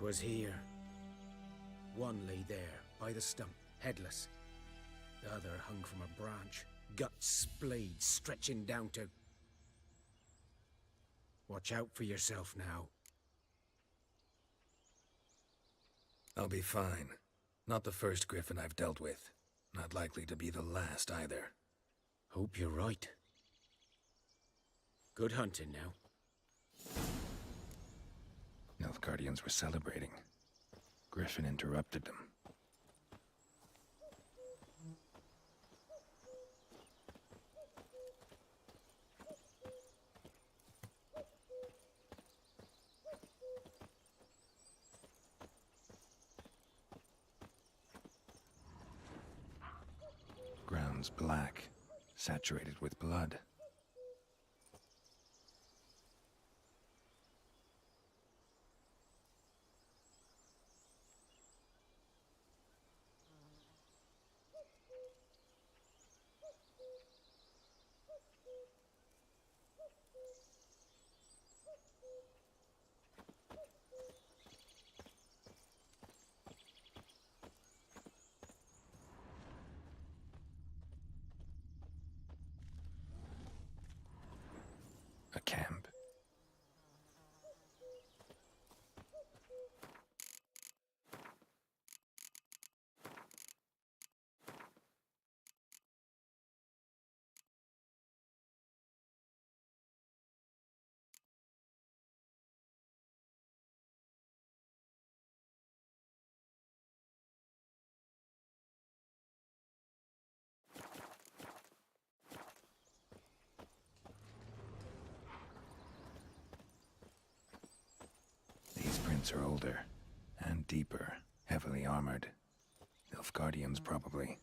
'Twas here. One lay there, by the stump, headless. The other hung from a branch, guts splayed, stretching down to... Watch out for yourself now. I'll be fine. Not the first griffin I've dealt with. Not likely to be the last either. Hope you're right. Good hunting now. Nilfgaardians were celebrating. Griffin interrupted them. Ground's black, saturated with blood. A camp. These prints are older, and deeper, heavily armored. Nilfgaardians, probably.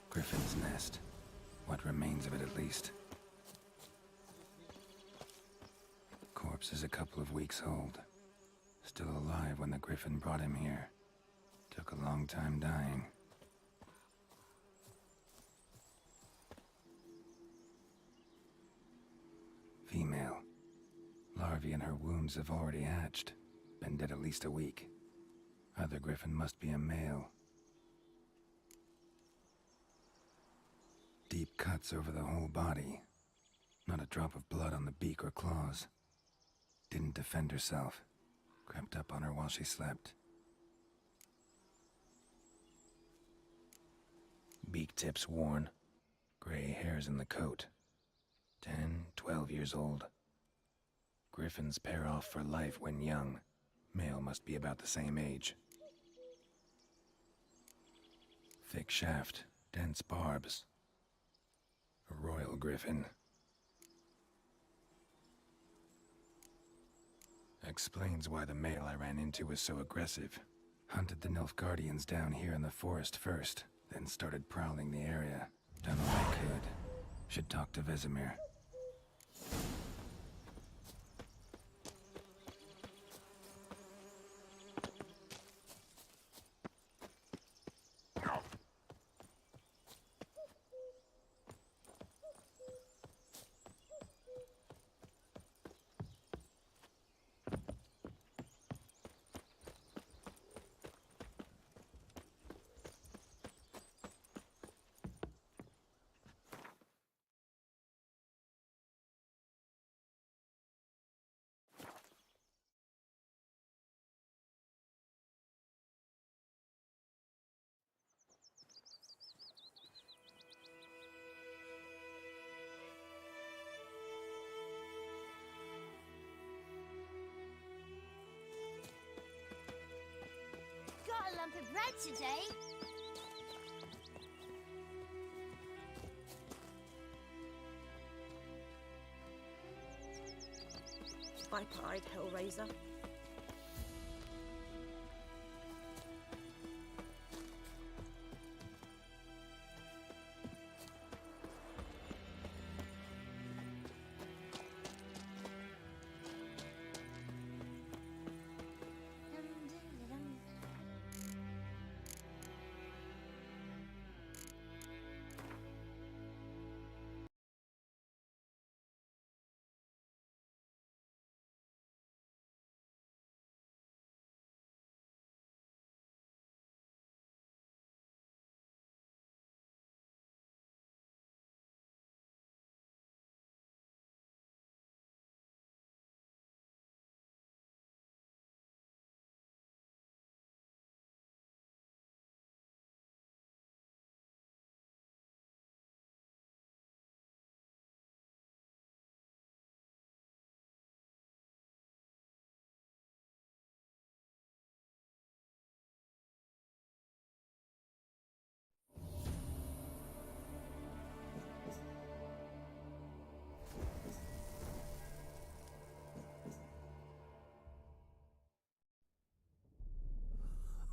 Griffin's nest. What remains of it, at least. Corpse is a couple of weeks old. Still alive when the griffin brought him here. Took a long time dying. Female. Larvae in her wombs have already hatched. Been dead at least a week. Other griffin must be a male. Deep cuts over the whole body. Not a drop of blood on the beak or claws. Didn't defend herself. Crept up on her while she slept. Beak tips worn. Gray hairs in the coat. 10, 12 years old. Griffins pair off for life when young. Male must be about the same age. Thick shaft, dense barbs. A royal griffin. Explains why the male I ran into was so aggressive. Hunted the Nilfgaardians down here in the forest first, then started prowling the area. Done what I could. Should talk to Vesemir. bread today. Pipe-eyed Hellraiser.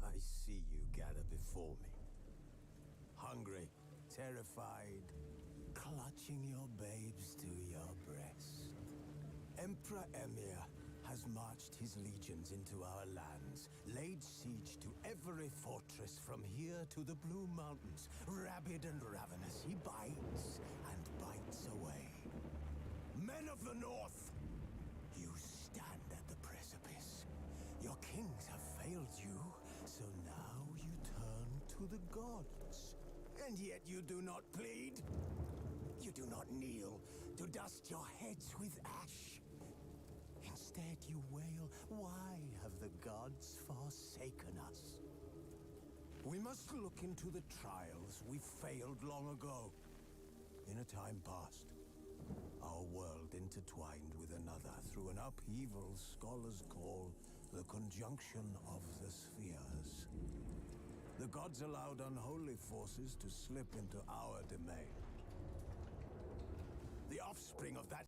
I see you gather before me. Hungry, terrified, clutching your babes to your breast. Emperor Emir has marched his legions into our lands, laid siege to every fortress from here to the Blue Mountains. Rabid and ravenous, he bites and bites away. Men of the North, you stand at the precipice. Your kings have failed you, so now you turn to the gods. And yet you do not plead. You do not kneel to dust your heads with ash. Instead you wail, why have the gods forsaken us? We must look into the trials we failed long ago. In a time past, our world intertwined with another through an upheaval scholars call the conjunction of the spheres. The gods allowed unholy forces to slip into our domain. The offspring of that...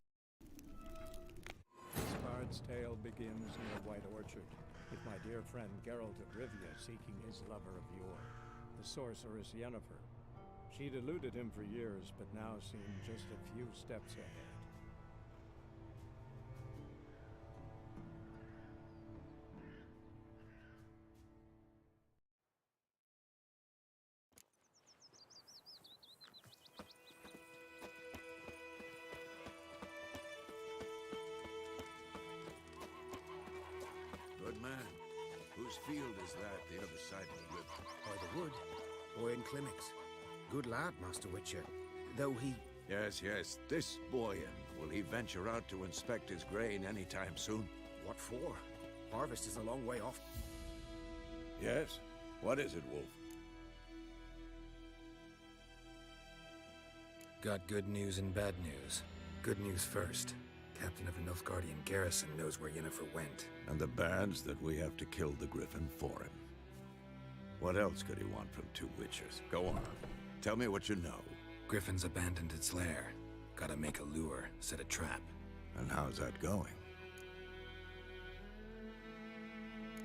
This bard's tale begins near White Orchard, with my dear friend Geralt of Rivia seeking his lover of yore, the sorceress Yennefer. She'd eluded him for years, but now seemed just a few steps ahead. Good man. Whose field is that, the other side of the river? By the wood, or in Climmix. Good lad, Master Witcher. Though he... Yes, yes. This boyan. Will he venture out to inspect his grain anytime soon? What for? Harvest is a long way off. Yes? What is it, Wolf? Got good news and bad news. Good news first. Captain of the Nilfgaardian garrison knows where Yennefer went. And the bad's that we have to kill the griffin for him. What else could he want from two witchers? Go on. Tell me what you know. Griffin's abandoned its lair. Gotta make a lure, set a trap. And how's that going?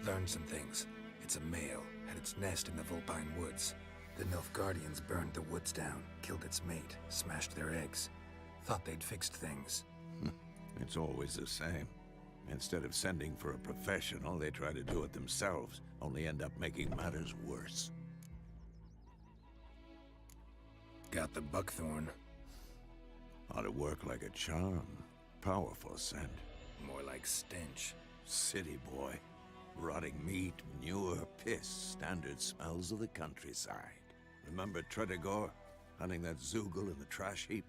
Learned some things. It's a male, had its nest in the Vulpine Woods. The Nilfgaardians burned the woods down, killed its mate, smashed their eggs. Thought they'd fixed things. It's always the same. Instead of sending for a professional, they try to do it themselves, only end up making matters worse. Got the buckthorn. Ought to work like a charm. Powerful scent. More like stench. City boy. Rotting meat, manure, piss, standard smells of the countryside. Remember Tredegor? Hunting that Zoogle in the trash heap?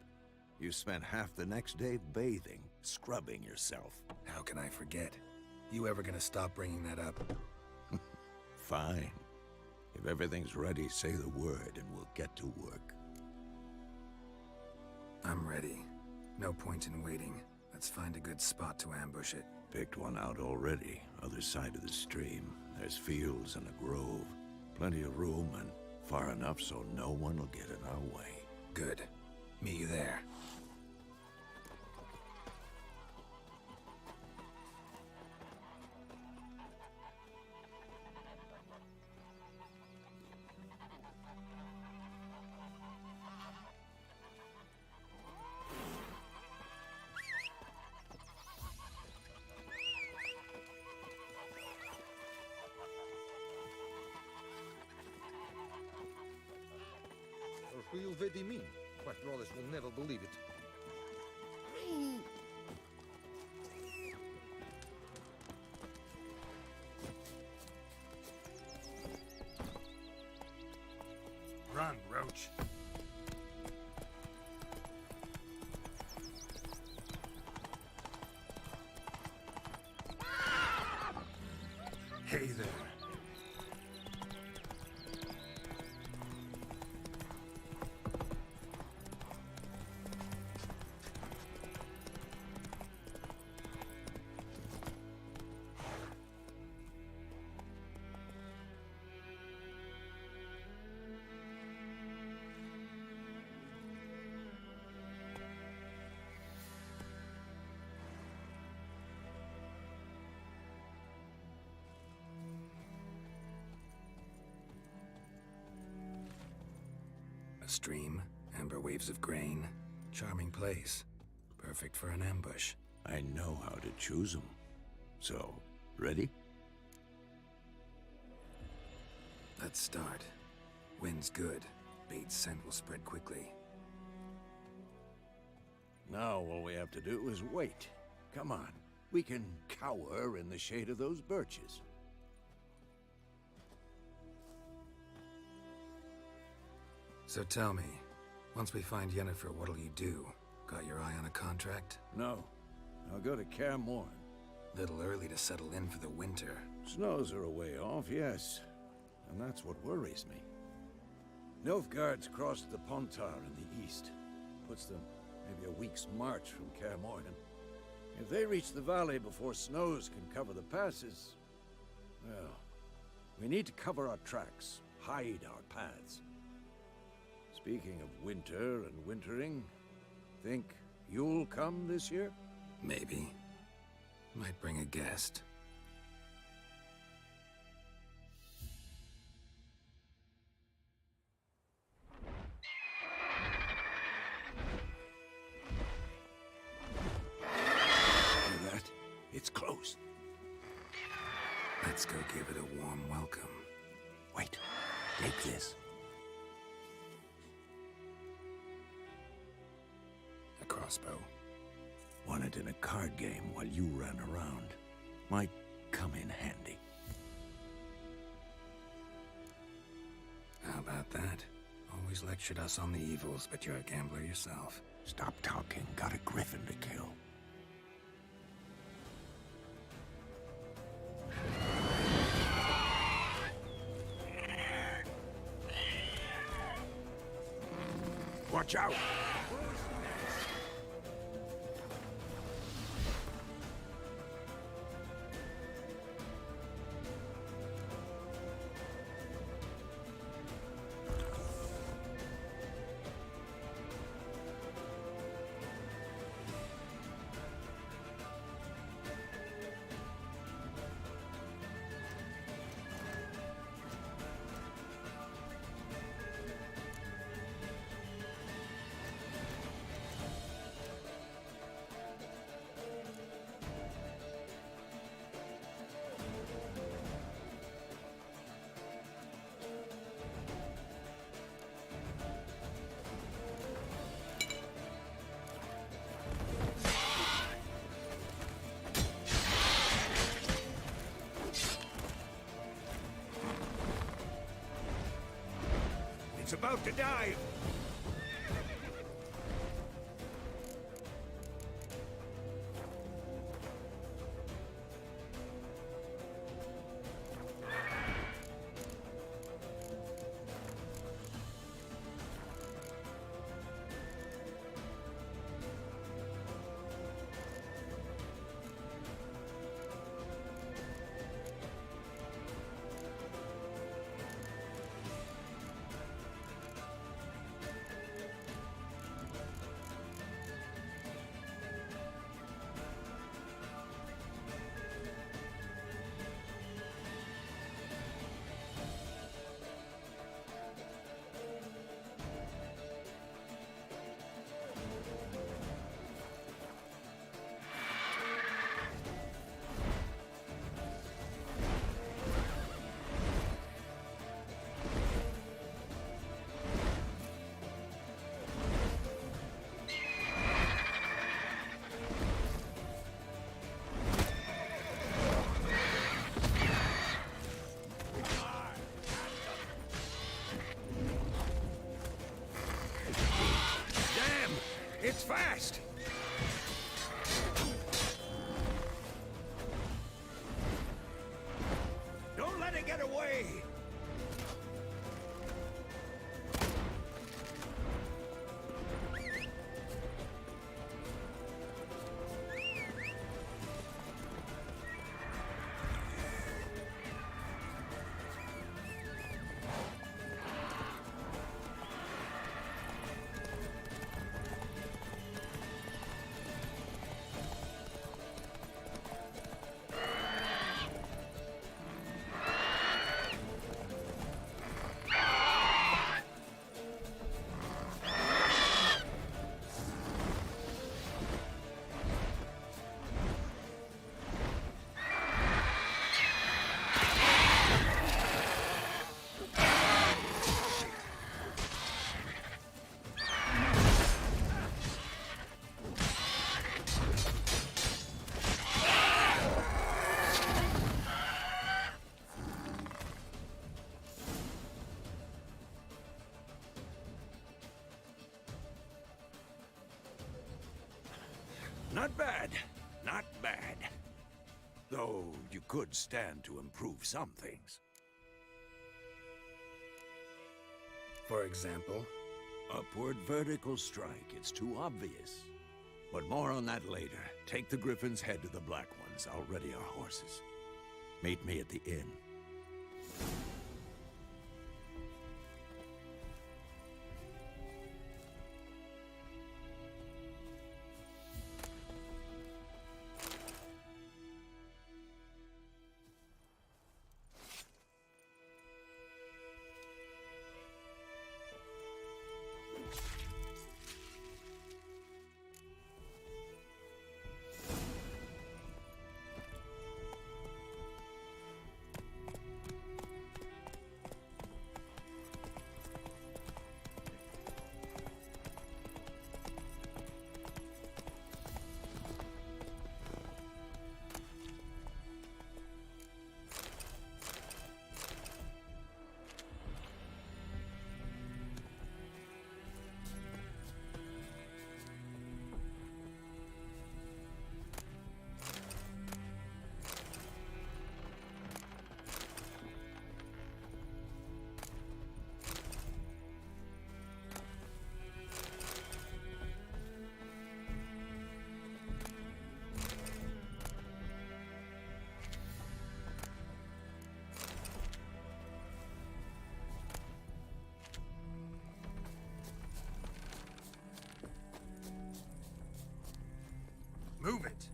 You spent half the next day bathing, scrubbing yourself. How can I forget? You ever gonna stop bringing that up? Fine. If everything's ready, say the word and we'll get to work. I'm ready. No point in waiting. Let's find a good spot to ambush it. Picked one out already, other side of the stream. There's fields and a grove. Plenty of room and far enough so no one will get in our way. Good. Meet you there. Or who vedi mean? My brothers will never believe it. Run, Roach. Hey there. A stream, amber waves of grain. Charming place. Perfect for an ambush. I know how to choose them. So, ready? Let's start. Wind's good. Bait's scent will spread quickly. Now all we have to do is wait. Come on. We can cower in the shade of those birches. So tell me, once we find Yennefer, what'll you do? Got your eye on a contract? No. I'll go to Kaer Morhen. Little early to settle in for the winter. Snows are a way off, yes. And that's what worries me. Nilfgaard's crossed the Pontar in the east. Puts them maybe a week's march from Kaer Morhen. If they reach the valley before snows can cover the passes, well, we need to cover our tracks, hide our paths. Speaking of winter and wintering, think you'll come this year? Maybe. Might bring a guest. Hear that? It's close. Let's go give it a warm welcome. Wait, take this. A crossbow. Won it in a card game while you ran around. Might come in handy. How about that? Always lectured us on the evils, but you're a gambler yourself. Stop talking. Got a griffin to kill. Watch out! It's about to dive! It's fast! Don't let it get away! Not bad. Not bad. Though you could stand to improve some things. For example? Upward vertical strike. It's too obvious. But more on that later. Take the Griffin's head to the Black Ones. I'll ready our horses. Meet me at the inn. Move it!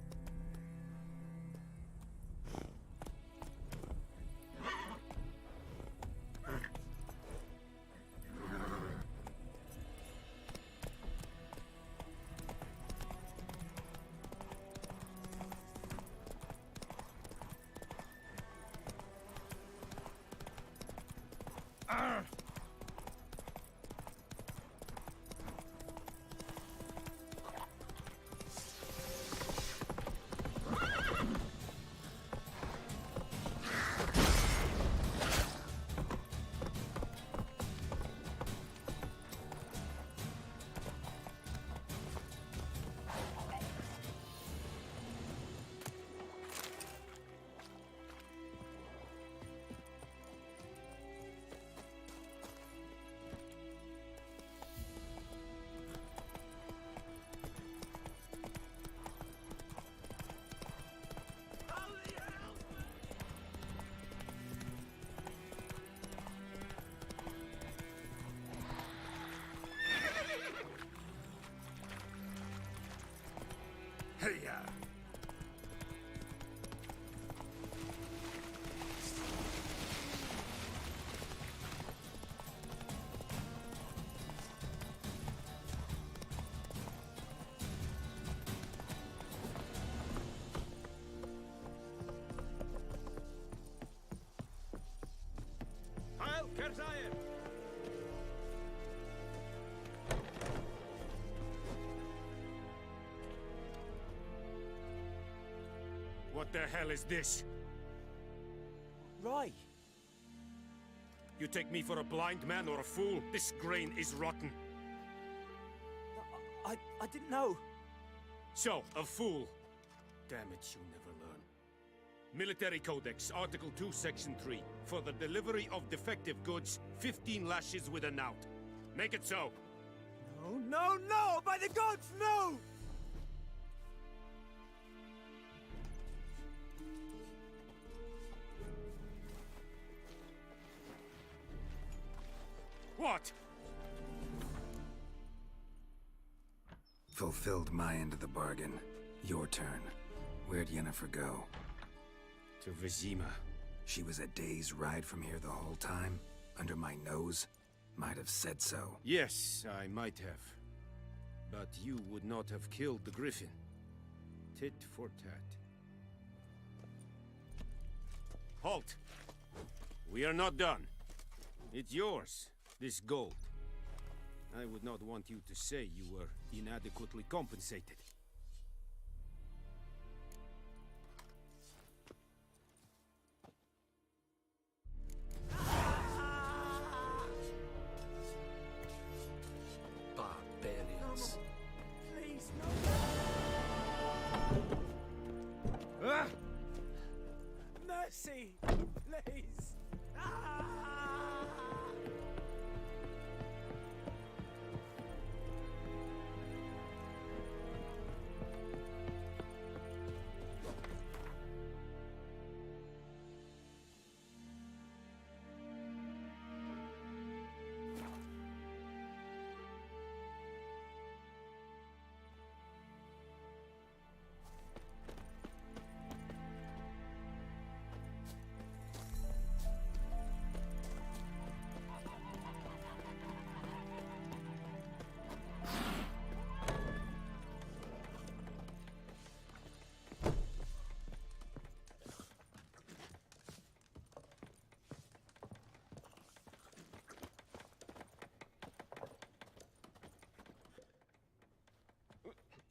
Hey-ya! Heil Kerzayen! What the hell is this? Right. You take me for a blind man or a fool? This grain is rotten. I I didn't know. So, a fool. Damn it, you'll never learn. Military Codex, Article 2, Section 3. For the delivery of defective goods, 15 lashes with a knout. Make it so. No, no, no! By the gods, no! What? Fulfilled my end of the bargain. Your turn. Where'd Yennefer go? To Vizima. She was a day's ride from here the whole time? Under my nose? Might have said so. Yes, I might have. But you would not have killed the griffin. Tit for tat. Halt! We are not done. It's yours, this gold. I would not want you to say you were inadequately compensated. Barbarians. Please, no! Ah! Mercy! Please! Ah!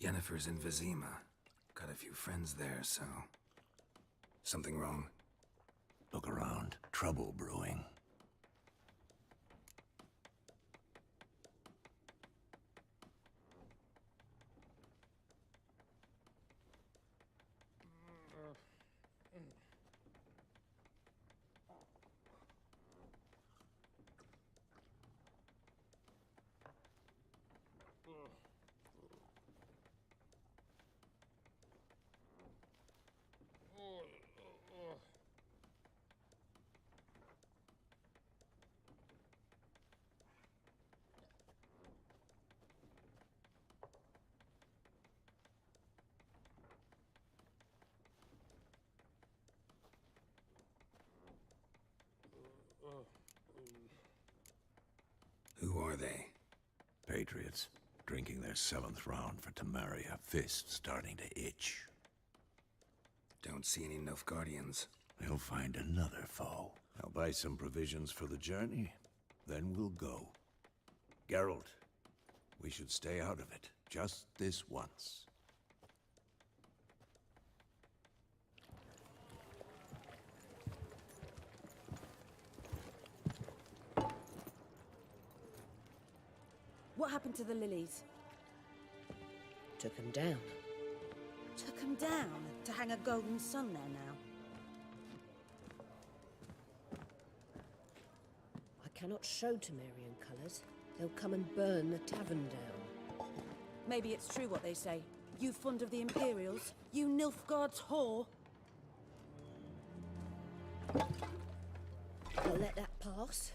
Yennefer's in Vizima. Got a few friends there, so... Something wrong? Look around. Trouble brewing. Who are they? Patriots. Drinking their 7th round for Temeria. Fist starting to itch. Don't see any Nilfgaardians. They'll find another foe. I'll buy some provisions for the journey. Then we'll go. Geralt, we should stay out of it. Just this once. What happened to the lilies? Took him down. Took them down to hang a golden sun there now. I cannot show Temerian colours. They'll come and burn the tavern down. Maybe it's true what they say. You fond of the Imperials? You Nilfgaard's whore? I'll let that pass.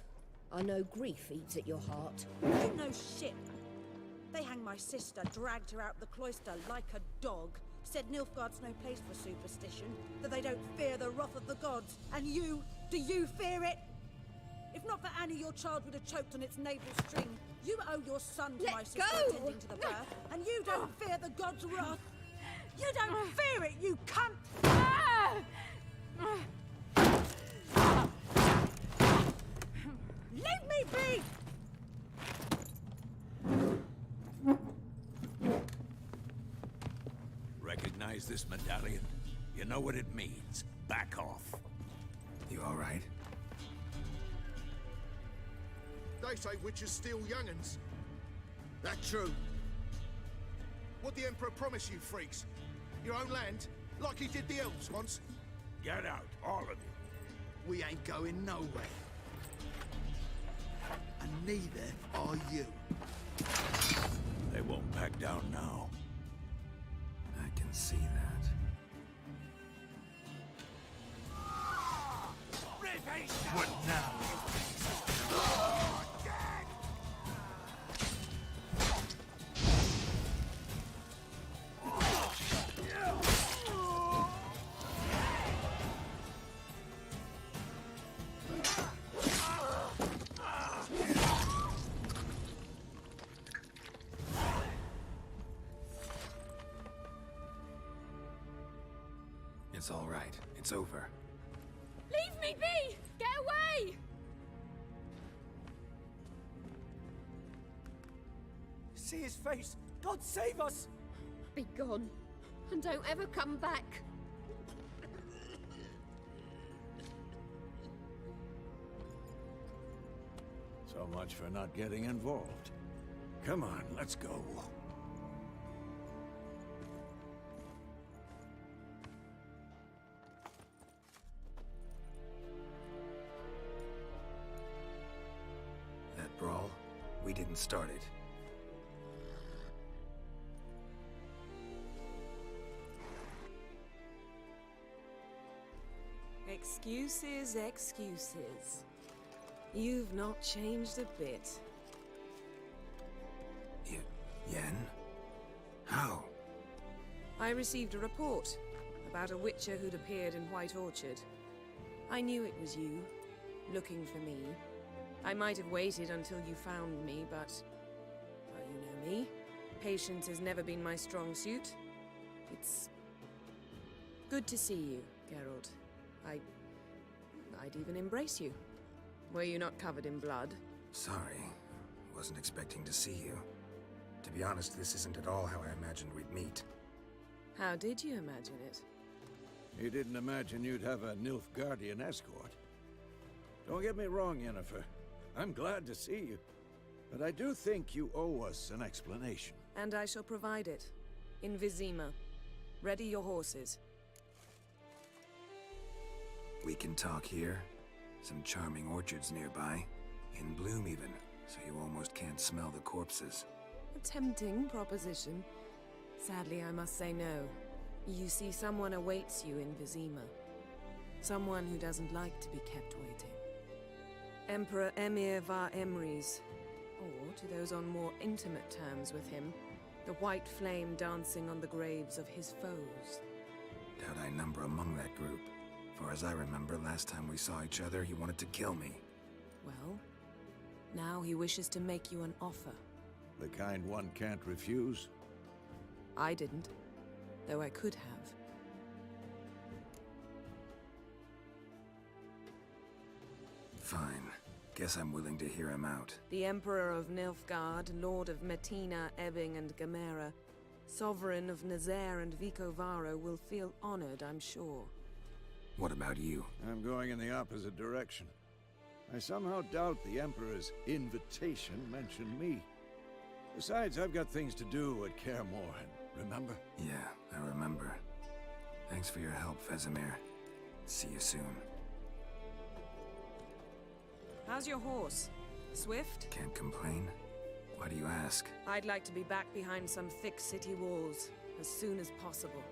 I know grief eats at your heart. You know shit. They hanged my sister, dragged her out the cloister like a dog. Said Nilfgaard's no place for superstition, that they don't fear the wrath of the gods. And you, do you fear it? If not for Annie, your child would have choked on its navel string. You owe your son to my sister attending to the birth, and you don't fear the gods' wrath. You don't fear it, you cunt! Leave me be! Recognize this medallion? You know what it means. Back off. You all right? They say witches steal young'uns. That true? what the Emperor promised you freaks? Your own land, like he did the elves once? Get out, all of you. We ain't going nowhere. And neither are you. They won't back down now. I can see that. What now? It's all right. It's over. Leave me be! Get away! See his face! God save us! Be gone, and don't ever come back. So much for not getting involved. Come on, let's go. That brawl, we didn't start it. Excuses, excuses. You've not changed a bit. Yen? How? I received a report about a witcher who'd appeared in White Orchard. I knew it was you, looking for me. I might have waited until you found me, but... well, you know me. Patience has never been my strong suit. It's... good to see you, Geralt. I'd even embrace you. Were you not covered in blood? Sorry. Wasn't expecting to see you. To be honest, this isn't at all how I imagined we'd meet. How did you imagine it? You didn't imagine you'd have a Nilfgaardian escort. Don't get me wrong, Yennefer. I'm glad to see you. But I do think you owe us an explanation. And I shall provide it. In Vizima. Ready your horses. We can talk here. Some charming orchards nearby. In bloom even, so you almost can't smell the corpses. A tempting proposition. Sadly, I must say no. You see, someone awaits you in Vizima. Someone who doesn't like to be kept waiting. Emperor Emir var Emrys. Or, to those on more intimate terms with him, the white flame dancing on the graves of his foes. Doubt I number among that group. For as I remember, last time we saw each other, he wanted to kill me. Well, now he wishes to make you an offer. The kind one can't refuse? I didn't, though I could have. Fine. Guess I'm willing to hear him out. The Emperor of Nilfgaard, Lord of Metina, Ebbing, and Gamera, Sovereign of Nazaire and Vicovaro will feel honored, I'm sure. What about you? I'm going in the opposite direction. I somehow doubt the Emperor's invitation mentioned me. Besides, I've got things to do at Kaer Morhen, remember? Yeah, I remember. Thanks for your help, Vesemir. See you soon. How's your horse? Swift? Can't complain. Why do you ask? I'd like to be back behind some thick city walls as soon as possible.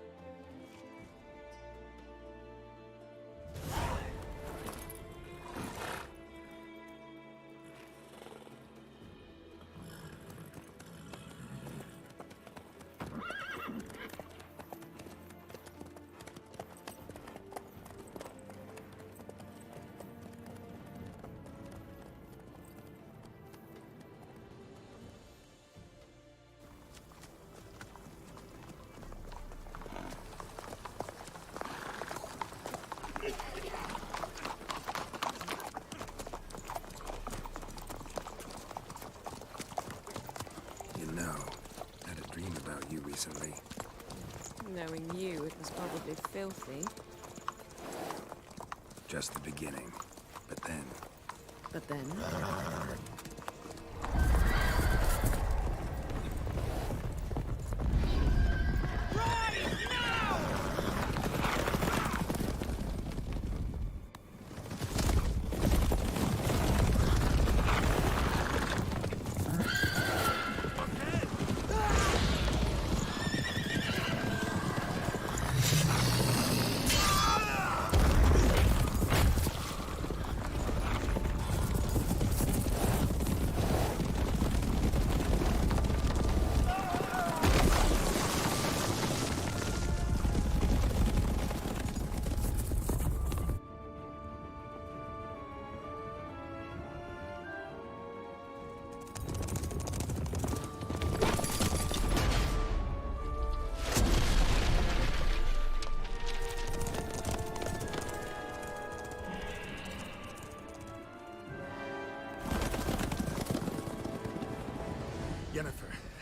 You know, I had a dream about you recently. Knowing you, it was probably filthy. Just the beginning. But then... But then?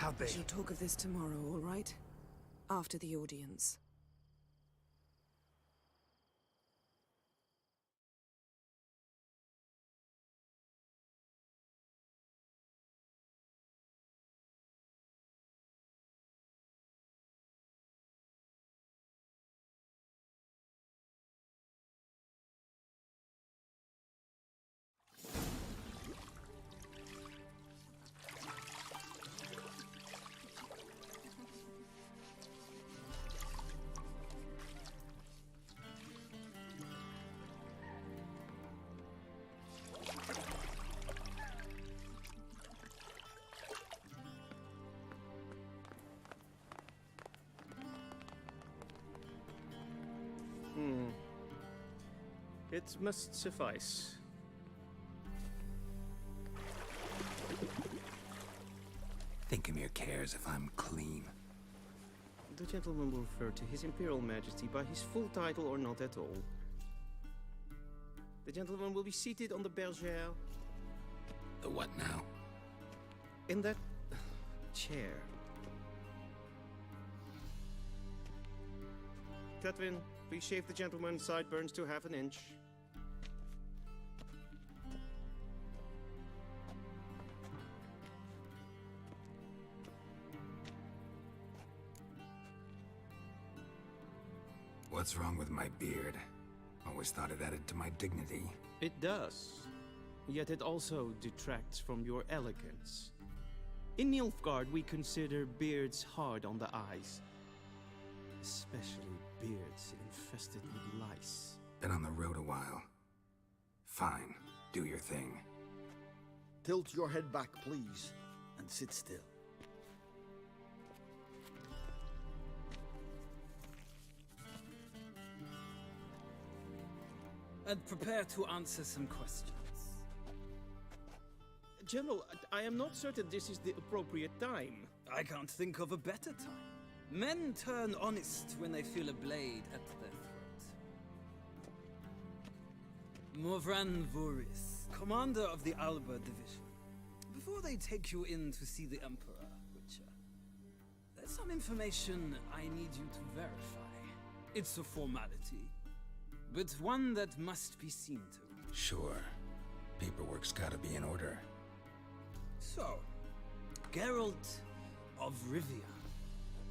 How'd they? We shall talk of this tomorrow, all right? After the audience. It must suffice. Thinkamere cares if I'm clean. The gentleman will refer to His Imperial Majesty by his full title or not at all. The gentleman will be seated on the bergère. The what now? In that chair. Catherine, please shave the gentleman's sideburns to half an inch. What's wrong with my beard? Always thought it added to my dignity. It does. Yet it also detracts from your elegance. In Nilfgaard, we consider beards hard on the eyes. Especially beards infested with lice. Been on the road a while. Fine, do your thing. Tilt your head back, please, and sit still. And prepare to answer some questions. General, I am not certain this is the appropriate time. I can't think of a better time. Men turn honest when they feel a blade at their throat. Morvran Voris, commander of the Alba Division. Before they take you in to see the Emperor, Witcher, there's some information I need you to verify. It's a formality, but one that must be seen to. Sure. Paperwork's gotta be in order. So, Geralt of Rivia.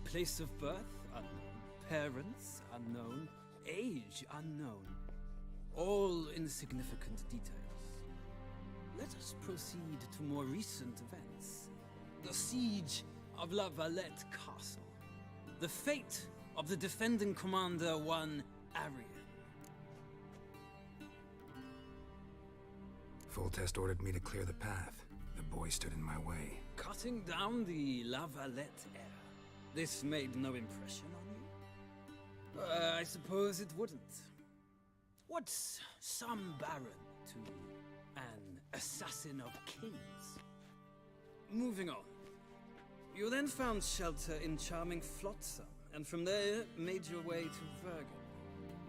Place of birth unknown. Parents unknown. Age unknown. All insignificant details. Let us proceed to more recent events. The siege of La Valette Castle. The fate of the defending commander, one Arian. Full Test ordered me to clear the path. The boy stood in my way. Cutting down the La Valette heir. This made no impression on you? I suppose it wouldn't. What's some baron to an assassin of kings? Moving on. You then found shelter in charming Flotsam, and from there made your way to Vergen.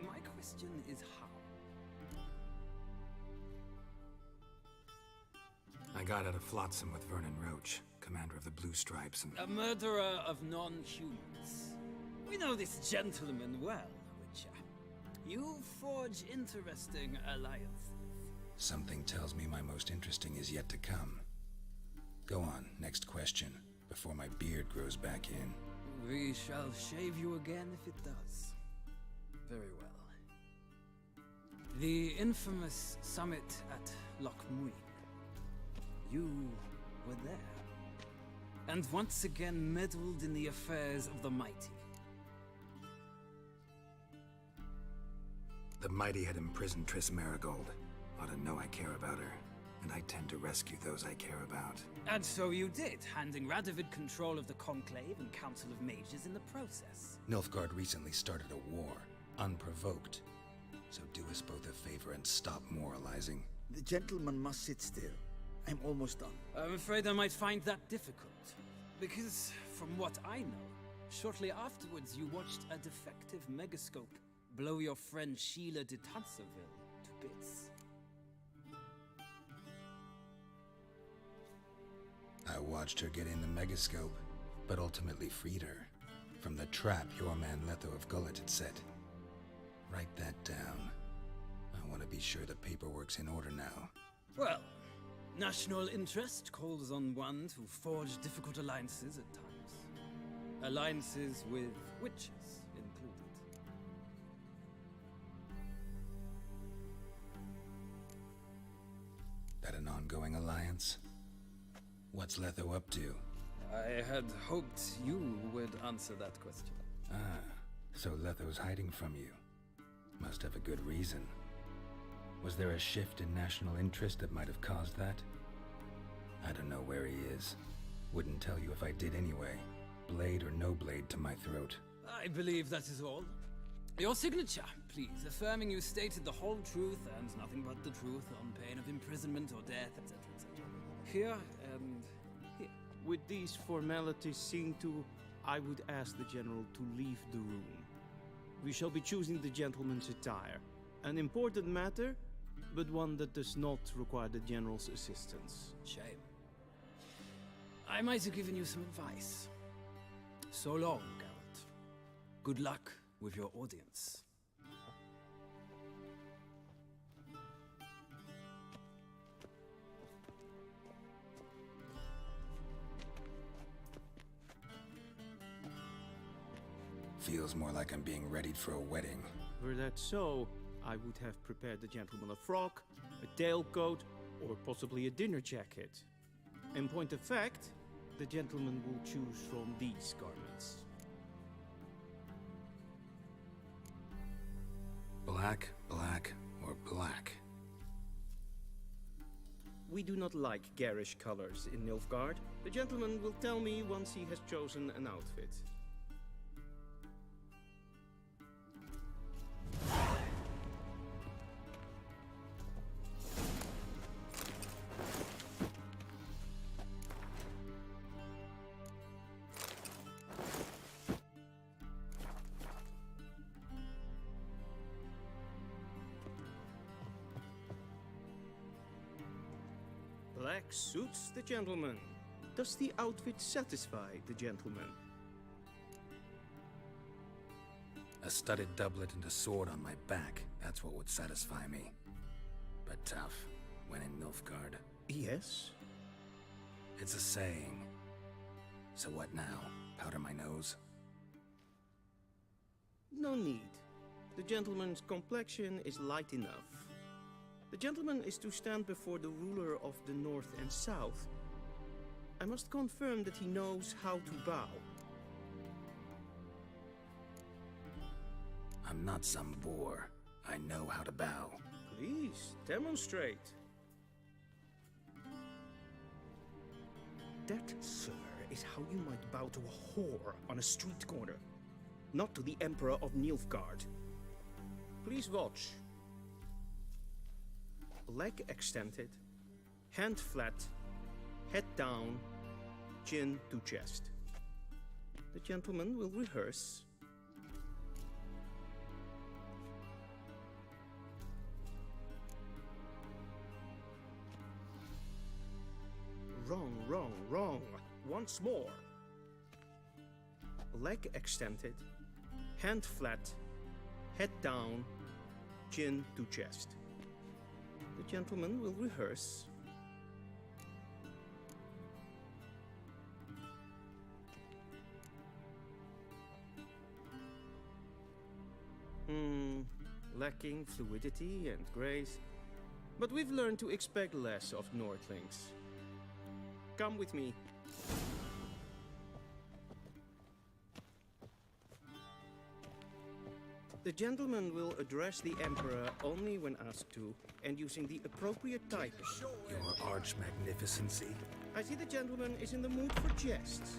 My question is how? I got out of Flotsam with Vernon Roach, commander of the Blue Stripes, and... A murderer of non-humans. We know this gentleman well, Witcher. You forge interesting alliances. Something tells me my most interesting is yet to come. Go on, next question, before my beard grows back in. We shall shave you again if it does. Very well. The infamous summit at Loch Muin. You were there. And once again meddled in the affairs of the mighty. The mighty had imprisoned Triss Marigold. Ought to know I care about her, and I tend to rescue those I care about. And so you did, handing Radovid control of the Conclave and Council of Mages in the process. Nilfgaard recently started a war, unprovoked. So do us both a favor and stop moralizing. The gentleman must sit still. I'm almost done. I'm afraid I might find that difficult. Because, from what I know, shortly afterwards you watched a defective megascope blow your friend Sheila de Tanserville to bits. I watched her get in the megascope. but ultimately freed her from the trap your man Letho of Gullet had set. Write that down. I want to be sure the paperwork's in order now. Well, national interest calls on one to forge difficult alliances at times. Alliances with witches included. That an ongoing alliance? What's Letho up to? I had hoped you would answer that question. Ah, so Letho's hiding from you. Must have a good reason. Was there a shift in national interest that might have caused that? I don't know where he is. Wouldn't tell you if I did anyway. Blade or no blade to my throat. I believe that is all. Your signature, please, affirming you stated the whole truth and nothing but the truth on pain of imprisonment or death, etc., etc. Here and here. With these formalities seen to, I would ask the General to leave the room. We shall be choosing the gentleman's attire. An important matter, but one that does not require the General's assistance. Shame. I might have given you some advice. So long, Geralt. Good luck with your audience. Feels more like I'm being readied for a wedding. Were that so, I would have prepared the gentleman a frock, a tailcoat, or possibly a dinner jacket. In point of fact, the gentleman will choose from these garments. Black, black, or black? We do not like garish colors in Nilfgaard. The gentleman will tell me once he has chosen an outfit. Black suits the gentleman. Does the outfit satisfy the gentleman? A studded doublet and a sword on my back, that's what would satisfy me. But tough, when in Nilfgaard. Yes? It's a saying. So what now? Powder my nose? No need. The gentleman's complexion is light enough. The gentleman is to stand before the ruler of the North and South. I must confirm that he knows how to bow. I'm not some boor. I know how to bow. Please, demonstrate. That, sir, is how you might bow to a whore on a street corner, not to the Emperor of Nilfgaard. Please watch. Leg extended, hand flat, head down, chin to chest. The gentleman will rehearse. Wrong, wrong, wrong. Once more. Leg extended, hand flat, head down, chin to chest. The gentleman will rehearse. Lacking fluidity and grace. But we've learned to expect less of Nordlings. Come with me. The gentleman will address the Emperor only when asked to, and using the appropriate type. Your arch-magnificency? I see the gentleman is in the mood for jests.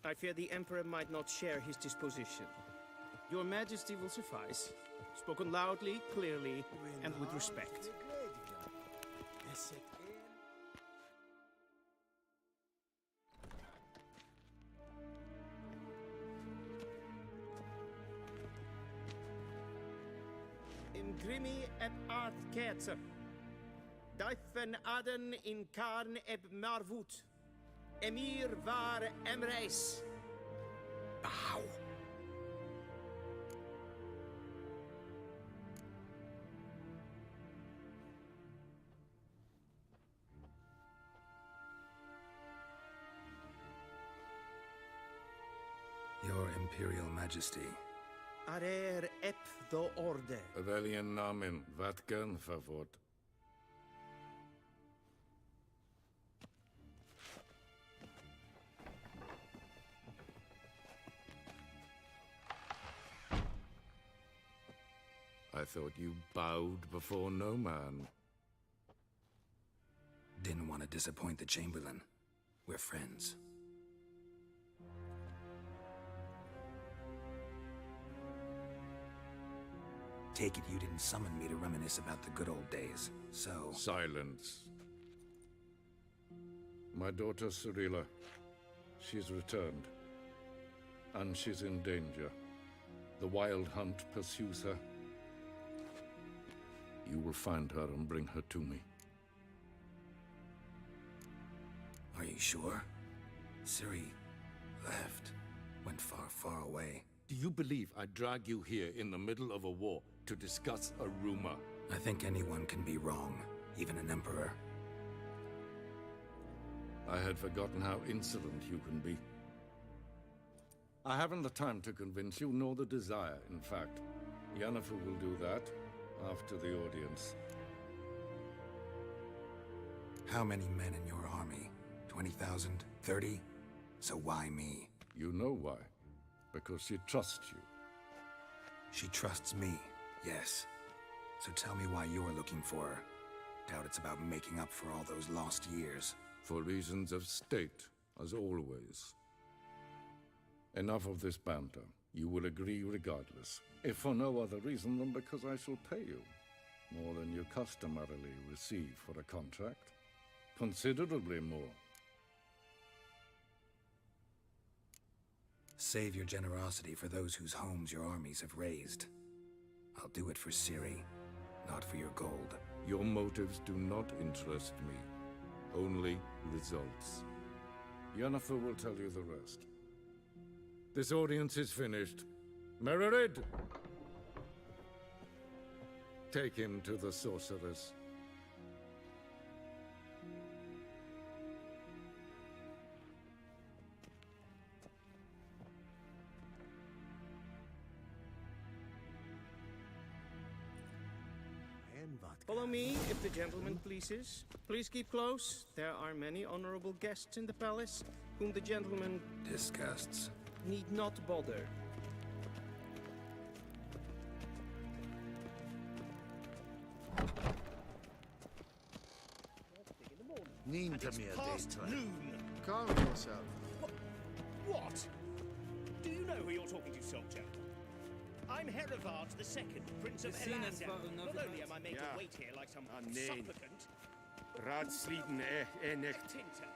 I fear the Emperor might not share his disposition. Your Majesty will suffice. Spoken loudly, clearly, and with respect. in grimi eb art ketzer. Daifen aden in karn eb marvut. Emir var emreis. Bow. Your Imperial Majesty. Arer ep do orde. Avelian namen, vatkan favot. I thought you bowed before no man. Didn't want to disappoint the Chamberlain. We're friends. Take it you didn't summon me to reminisce about the good old days, so... Silence. My daughter Cyrilla, she's returned. And she's in danger. The Wild Hunt pursues her. You will find her and bring her to me. Are you sure? Ciri left. Went far, far away. Do you believe I drag you here in the middle of a war to discuss a rumor? I think anyone can be wrong, even an emperor. I had forgotten how insolent you can be. I haven't the time to convince you, nor the desire, in fact. Yennefer will do that after the audience. How many men in your army? 20,000? 30? So why me? You know why. Because she trusts you. She trusts me, yes. So tell me why you're looking for her. Doubt it's about making up for all those lost years. For reasons of state, as always. Enough of this banter. You will agree regardless. If for no other reason than because I shall pay you. More than you customarily receive for a contract. Considerably more. Save your generosity for those whose homes your armies have razed. I'll do it for Ciri, not for your gold. Your motives do not interest me. Only results. Yennefer will tell you the rest. This audience is finished. Mererid! Take him to the sorceress. Follow me, if the gentleman pleases. Please keep close. There are many honorable guests in the palace, whom the gentleman... disgusts. ...need not bother. Past noon. Calm yourself. What? Do you know who you're talking to, soldier? I'm Herivard II, Prince of Elander. Not only am I made to wait here like some supplicant... Ratsliden nicht.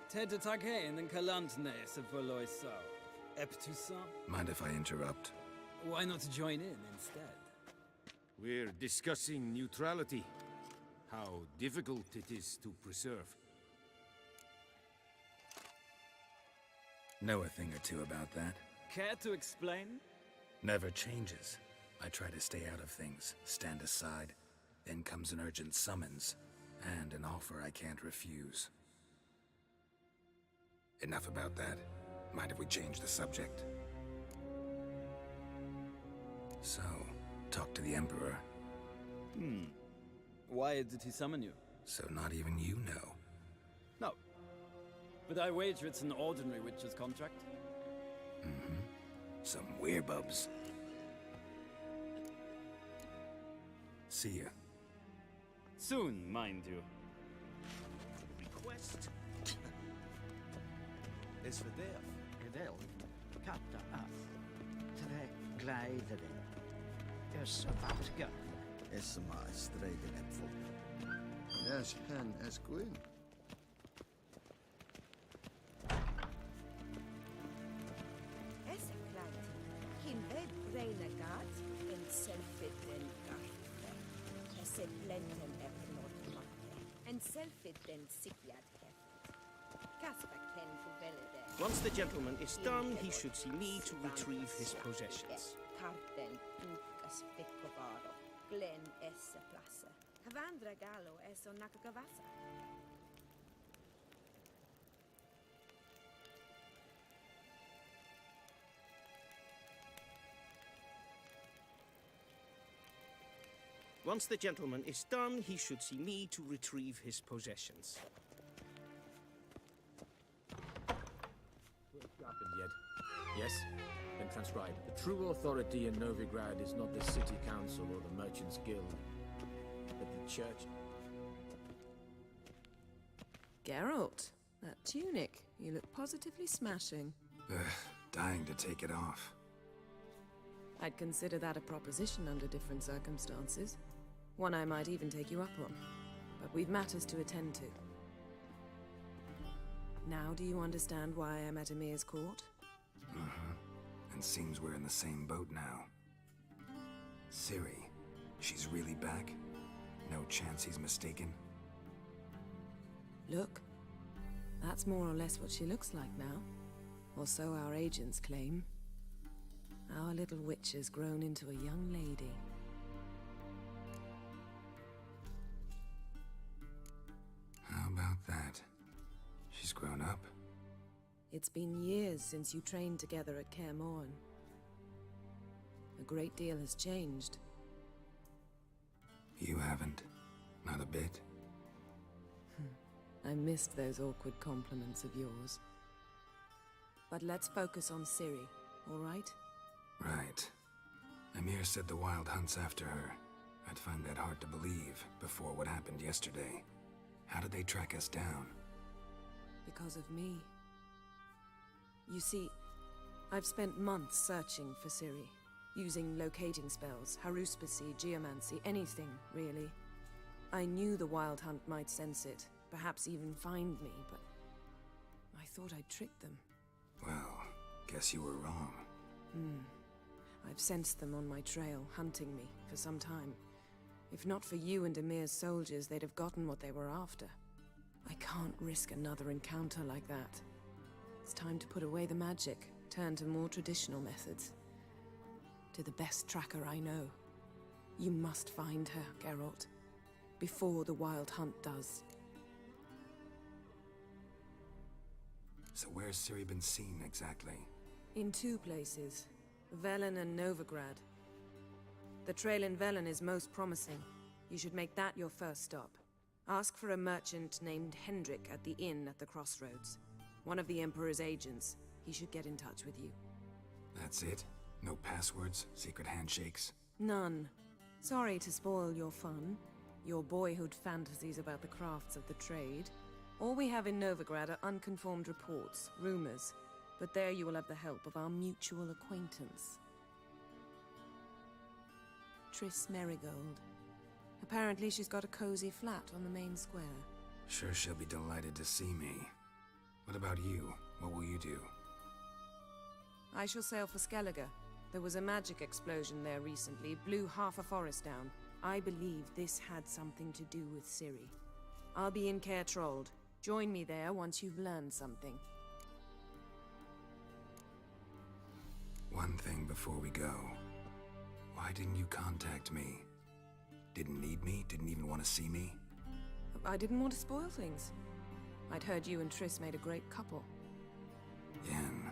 Ted Takein and Kalantne se Voloisau. Eptusa? Mind if I interrupt? Why not join in instead? We're discussing neutrality. How difficult it is to preserve. Know a thing or two about that. Care to explain? Never changes. I try to stay out of things, stand aside. Then comes an urgent summons, and an offer I can't refuse. Enough about that. Mind if we change the subject? So, talk to the Emperor. Why did he summon you? So not even you know. No. But I wager it's an ordinary witcher's contract. Mm-hmm. Some werebubs. See ya. Soon, mind you. Request? Is for det. Geweld, katta af. Tre gleideren. Is vatga. Is maar streden en vol. As hen as Gwyn. Es kleid. Hin ved reine gat en selfit den gart. Se blenden eplot makke. En selfitten sikjad heft. Kaspakten fuvelede. Once the gentleman is done, he should see me to retrieve his possessions. Karten uhkas pikkovaro. Glen esse plasse. Havandra galo eso nakagavasa. Once the gentleman is done, he should see me to retrieve his possessions. Happened yet? Yes? Then transcribe. The true authority in Novigrad is not the city council or the merchants' guild, but the church. Geralt, that tunic. You look positively smashing. Dying to take it off. I'd consider that a proposition under different circumstances. One I might even take you up on. But we've matters to attend to. Now do you understand why I'm at Emir's court? And seems we're in the same boat now. Ciri, she's really back? No chance he's mistaken? Look, that's more or less what she looks like now. Or so our agents claim. Our little witch has grown into a young lady. How about that? She's grown up? It's been years since you trained together at Kaer Morhen. A great deal has changed. You haven't. Not a bit. I missed those awkward compliments of yours. But let's focus on Ciri, all right? Right. Emir said the Wild Hunt's after her. I'd find that hard to believe before what happened yesterday. How did they track us down? Because of me. You see, I've spent months searching for Ciri, using locating spells, haruspicy, geomancy, anything, really. I knew the Wild Hunt might sense it, perhaps even find me, but I thought I'd tricked them. Well, guess you were wrong. I've sensed them on my trail, hunting me, for some time. If not for you and Emir's soldiers, they'd have gotten what they were after. I can't risk another encounter like that. It's time to put away the magic, turn to more traditional methods. To the best tracker I know. You must find her, Geralt. Before the Wild Hunt does. So where's Ciri been seen, exactly? In two places. Velen and Novigrad. The trail in Velen is most promising. You should make that your first stop. Ask for a merchant named Hendrik at the inn at the crossroads. One of the Emperor's agents. He should get in touch with you. That's it? No passwords? Secret handshakes? None. Sorry to spoil your fun. Your boyhood fantasies about the crafts of the trade. All we have in Novigrad are unconfirmed reports, rumors. But there you will have the help of our mutual acquaintance. Triss Merigold. Apparently she's got a cozy flat on the main square. Sure she'll be delighted to see me. What about you? What will you do? I shall sail for Skellige. There was a magic explosion there recently, blew half a forest down. I believe this had something to do with Ciri. I'll be in Caer Trold. Join me there once you've learned something. One thing before we go. Why didn't you contact me? Didn't need me? Didn't even want to see me? I didn't want to spoil things. I'd heard you and Triss made a great couple. Yen,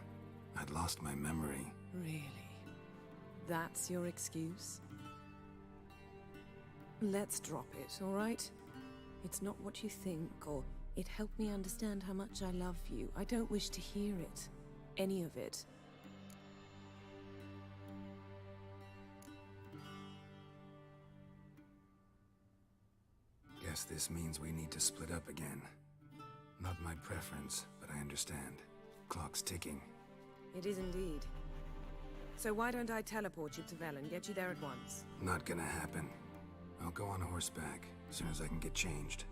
I'd lost my memory. Really? That's your excuse? Let's drop it, all right? It's not what you think, or it helped me understand how much I love you. I don't wish to hear it. Any of it. Guess this means we need to split up again. Not my preference, but I understand. Clock's ticking. It is indeed. So why don't I teleport you to Velen, get you there at once? Not gonna happen. I'll go on horseback, as soon as I can get changed.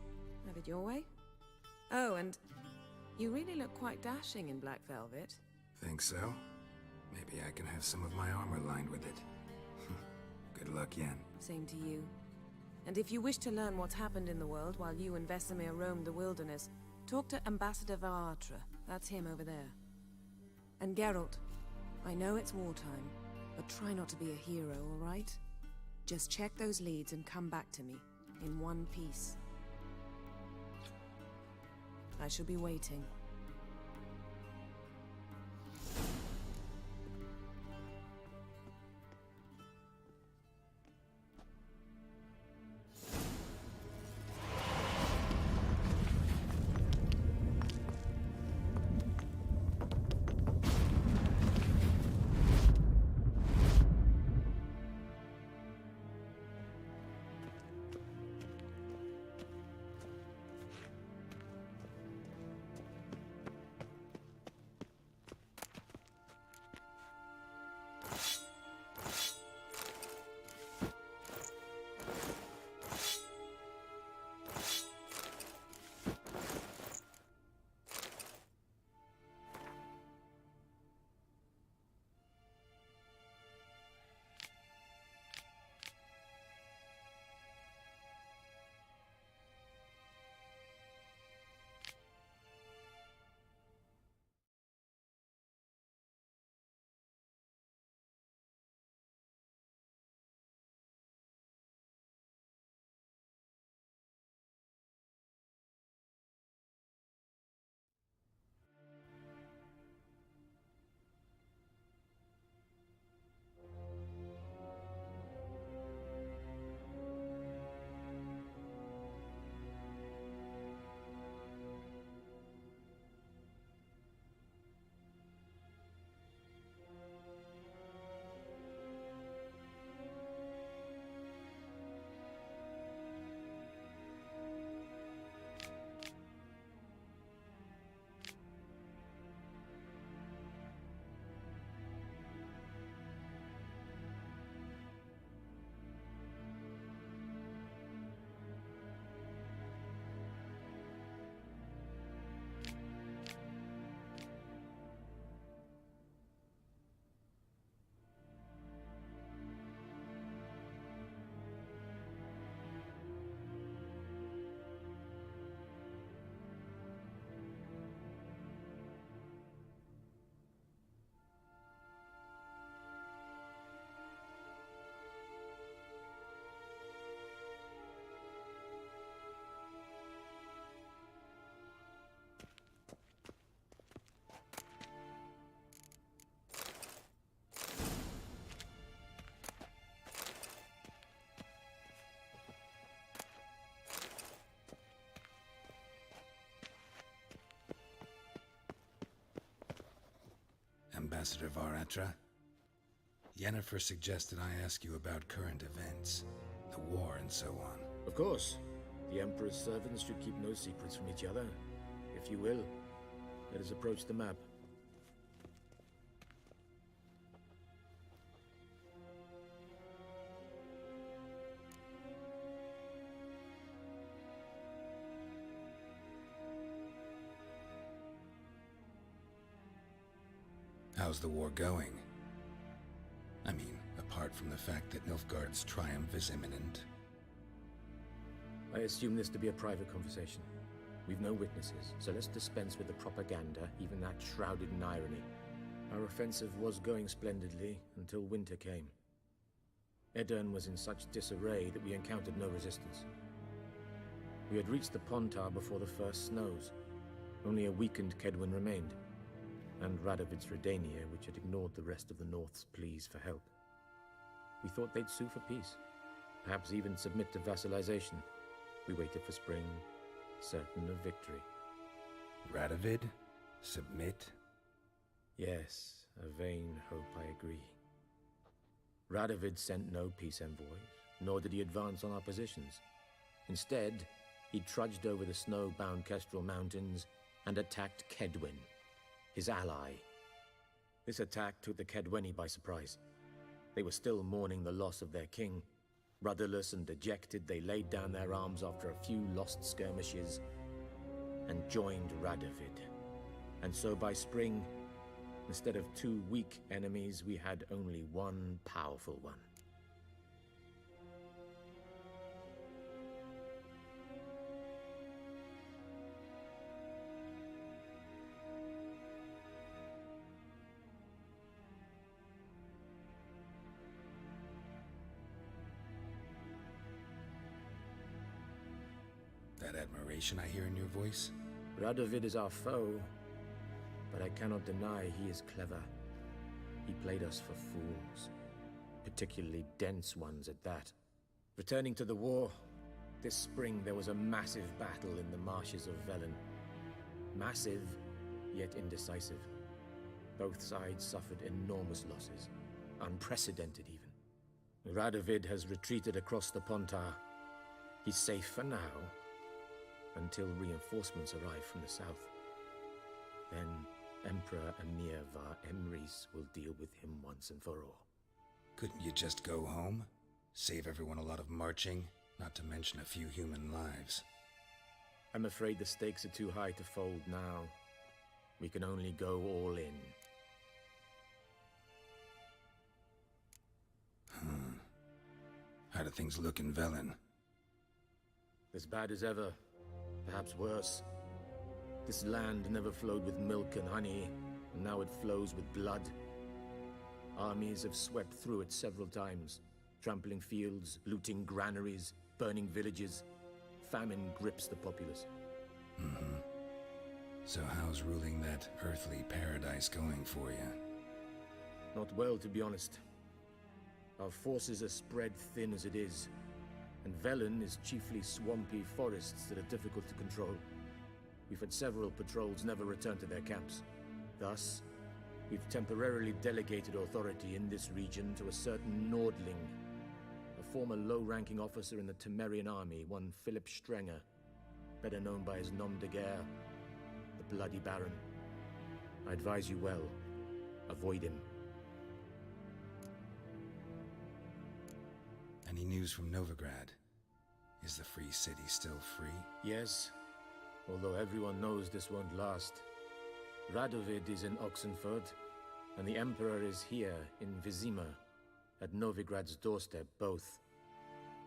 Have it your way? Oh, and you really look quite dashing in black velvet. Think so? Maybe I can have some of my armor lined with it. Good luck, Yen. Same to you. And if you wish to learn what's happened in the world while you and Vesemir roamed the wilderness, talk to Ambassador Varatra. That's him over there. And Geralt, I know it's wartime, but try not to be a hero, all right? Just check those leads and come back to me, in one piece. I shall be waiting. Ambassador Varatra, Yennefer suggested I ask you about current events, the war and so on. Of course. The Emperor's servants should keep no secrets from each other. If you will, let us approach the map. How's the war going? I mean, apart from the fact that Nilfgaard's triumph is imminent. I assume this to be a private conversation. We've no witnesses, so let's dispense with the propaganda, even that shrouded in irony. Our offensive was going splendidly until winter came. Edirn was in such disarray that we encountered no resistance. We had reached the Pontar before the first snows. Only a weakened Kedwin remained, and Radovid's Redania, which had ignored the rest of the North's pleas for help. We thought they'd sue for peace, perhaps even submit to vassalization. We waited for spring, certain of victory. Radovid? Submit? Yes, a vain hope, I agree. Radovid sent no peace envoys, nor did he advance on our positions. Instead, he trudged over the snow-bound Kestrel Mountains and attacked Kedwin, his ally. This attack took the Kedweni by surprise. They were still mourning the loss of their king. Rudderless and dejected, they laid down their arms after a few lost skirmishes and joined Radovid. And so by spring, instead of two weak enemies, we had only one powerful one. that admiration I hear in your voice? Radovid is our foe, but I cannot deny he is clever. He played us for fools, particularly dense ones at that. Returning to the war, this spring there was a massive battle in the marshes of Velen. Massive, yet indecisive. Both sides suffered enormous losses, unprecedented even. Radovid has retreated across the Pontar. He's safe for now, until reinforcements arrive from the south. Then Emperor Emir var Emrys will deal with him once and for all. Couldn't you just go home? Save everyone a lot of marching, not to mention a few human lives. I'm afraid the stakes are too high to fold now. We can only go all in. How do things look in Velen? As bad as ever, perhaps worse. This land never flowed with milk and honey, and now it flows with blood. Armies have swept through it several times, trampling fields, looting granaries, burning villages. Famine grips the populace. So how's ruling that earthly paradise going for you? Not well, to be honest. Our forces are spread thin as it is, and Velen is chiefly swampy forests that are difficult to control. We've had several patrols never return to their camps. Thus, we've temporarily delegated authority in this region to a certain Nordling, a former low-ranking officer in the Temerian army, one Philip Strenger, better known by his nom de guerre, the Bloody Baron. I advise you well. Avoid him. Any news from Novigrad? Is the free city still free? Yes, although everyone knows this won't last. Radovid is in Oxenford, and the Emperor is here in Vizima, at Novigrad's doorstep, both.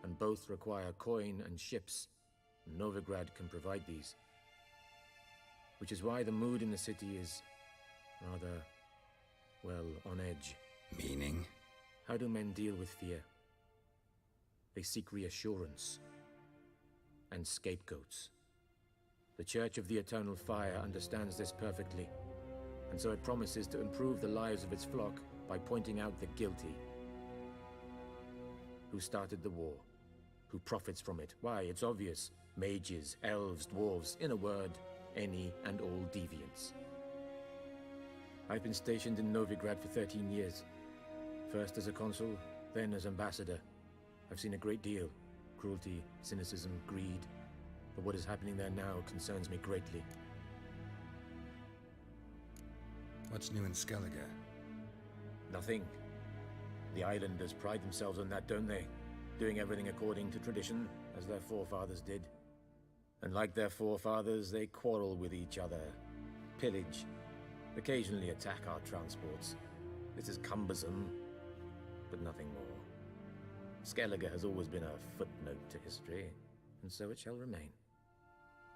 And both require coin and ships. Novigrad can provide these. Which is why the mood in the city is rather, well, on edge. Meaning? How do men deal with fear? They seek reassurance and scapegoats. The Church of the Eternal Fire understands this perfectly, and so it promises to improve the lives of its flock by pointing out the guilty. Who started the war? Who profits from it? Why, it's obvious. Mages, elves, dwarves, in a word, any and all deviants. I've been stationed in Novigrad for 13 years. First as a consul, then as ambassador. I've seen a great deal. Cruelty, cynicism, greed. But what is happening there now concerns me greatly. What's new in Skellige? Nothing. The islanders pride themselves on that, don't they? Doing everything according to tradition, as their forefathers did. And like their forefathers, they quarrel with each other, pillage, occasionally attack our transports. This is cumbersome, but nothing more. Skellige has always been a footnote to history, and so it shall remain.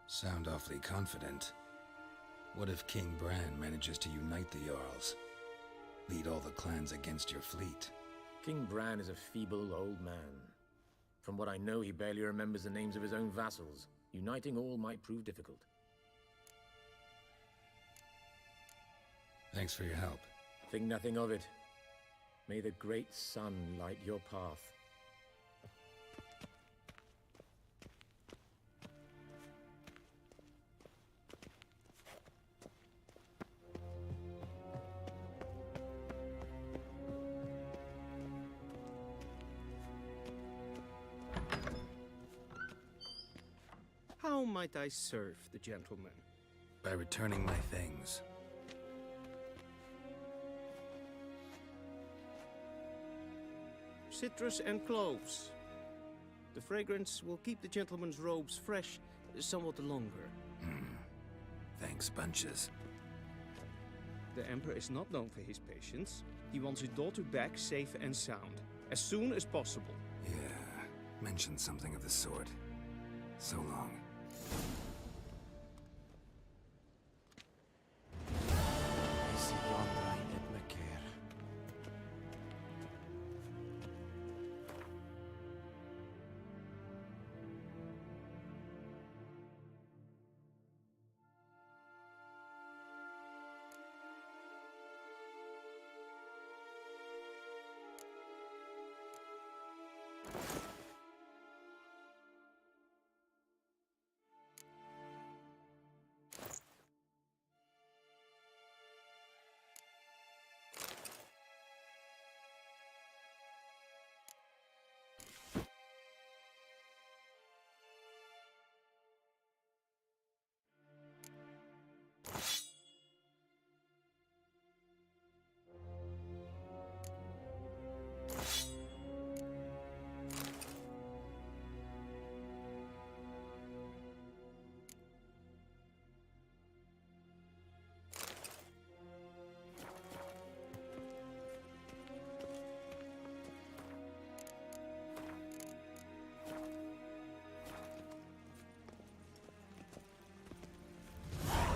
Sound awfully confident. What if King Bran manages to unite the Jarls? Lead all the clans against your fleet? King Bran is a feeble old man. From what I know, he barely remembers the names of his own vassals. Uniting all might prove difficult. Thanks for your help. Think nothing of it. May the great sun light your path. How might I serve the gentleman? By returning my things. Citrus and cloves. The fragrance will keep the gentleman's robes fresh somewhat longer. Thanks, bunches. The Emperor is not known for his patience. He wants his daughter back safe and sound, as soon as possible. Yeah, mentioned something of the sort. So long.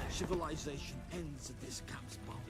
Civilization ends at this camp's boundary.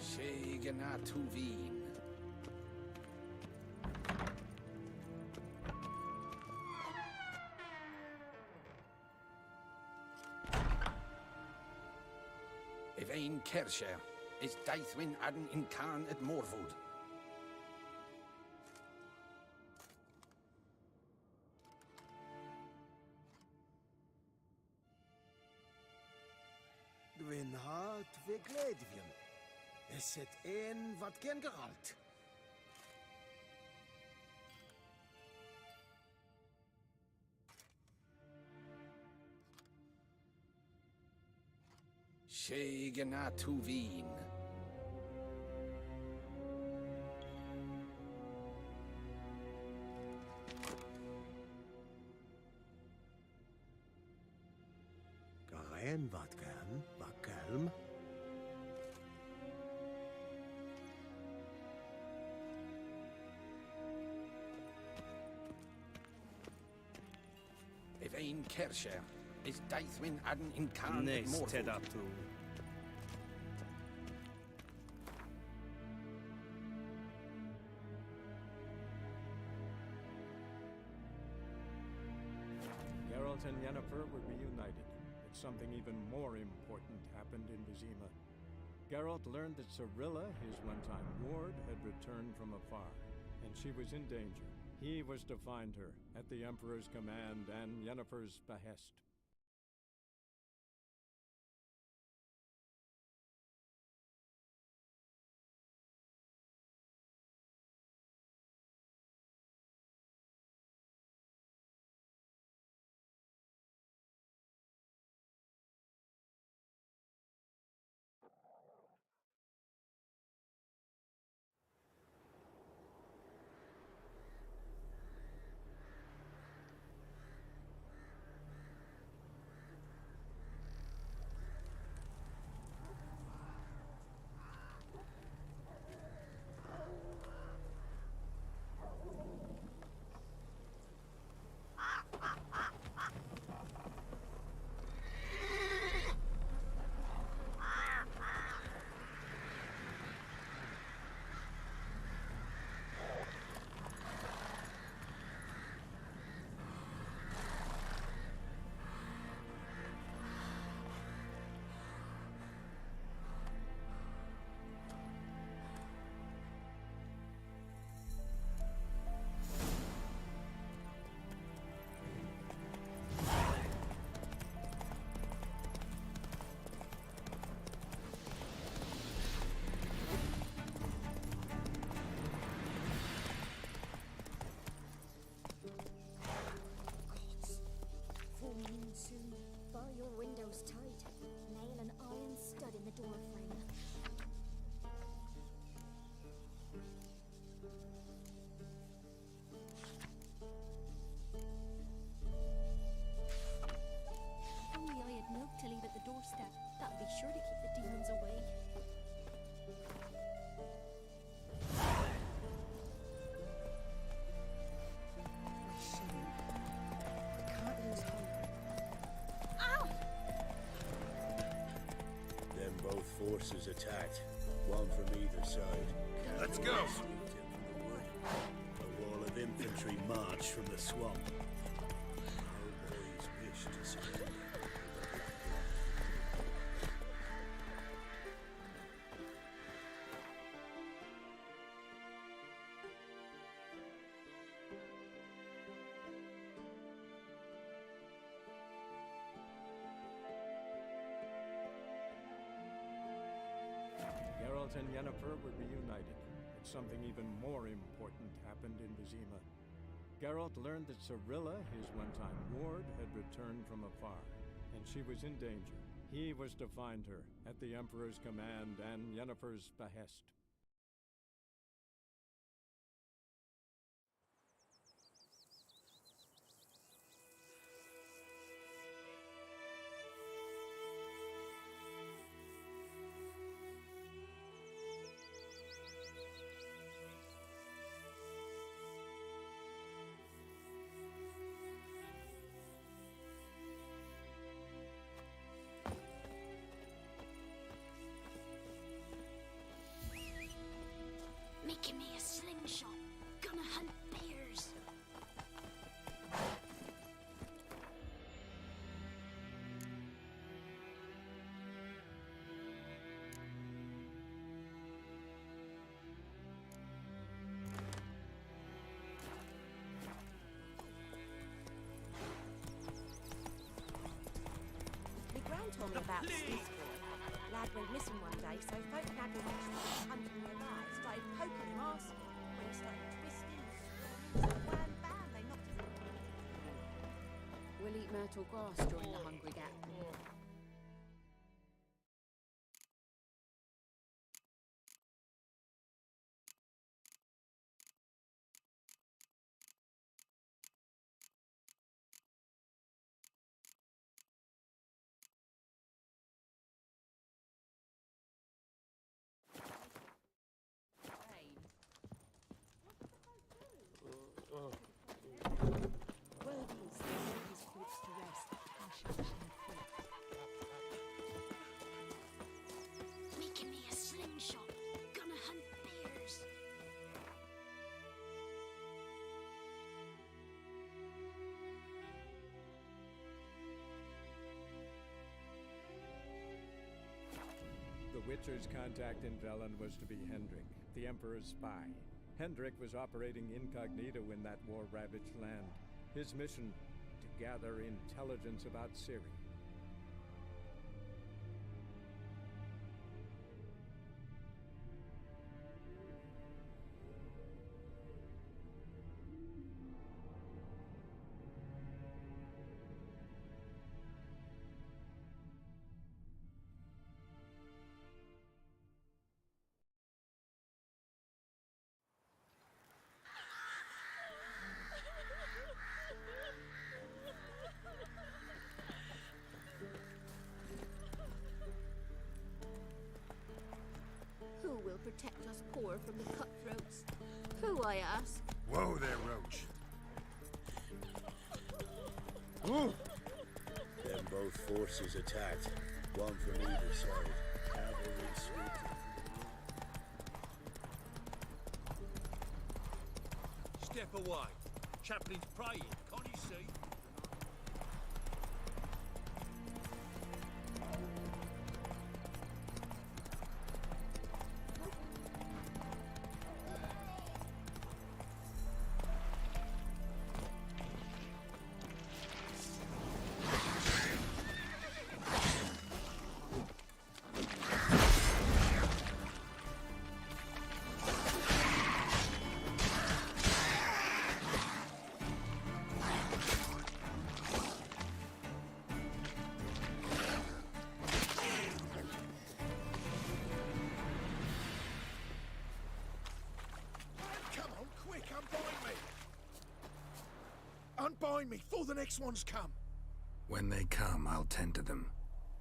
Shegana Tuvin. Evain Kersher is Daithwin Adden in Khan at Morvood. Dwyn hart ve gledvjen. Is het een wat gen geralt? Shegana Tuvin. Garen wat gan, wat kelm. Evain Kersher is Daithwin Adden in Khan at Nice, Morvood. Tedatu. Geralt and Yennefer were reunited, but something even more important happened in Vizima. Geralt learned that Cirilla, his one-time ward, had returned from afar, and she was in danger. He was to find her, at the Emperor's command and Yennefer's behest. forces attacked. One from either side. Let's go! A wall of infantry marched from the swamp. Our boys wish to surrender. Geralt and Yennefer were reunited, but something even more important happened in Vizima. Geralt learned that Cirilla, his one-time ward, had returned from afar, and she was in danger. He was to find her, at the Emperor's command and Yennefer's behest. Making me a slingshot. Gonna hunt bears. My gran told me about Smith's boy. Lad went missing one day, so folk nagging hunting nearby started poking him, asking when he started twisting and screaming. Wham bam, they knocked him. We'll eat myrtle grass during the hungry gap. Worthies lay his corpse to rest, hush, hush, and feet. Making me a slingshot. Gonna hunt bears. The Witcher's contact in Velen was to be Hendrik, the Emperor's spy. Hendrik was operating incognito in that war-ravaged land. His mission, to gather intelligence about Ciri. Who will protect us poor from the cutthroats? Who, I ask? Whoa there, Roach. Then both forces attacked. One from either side. Cavalry swooped in. Step away. Chaplain's praying, can't you see? Unbind me before the next ones come. When they come, I'll tend to them.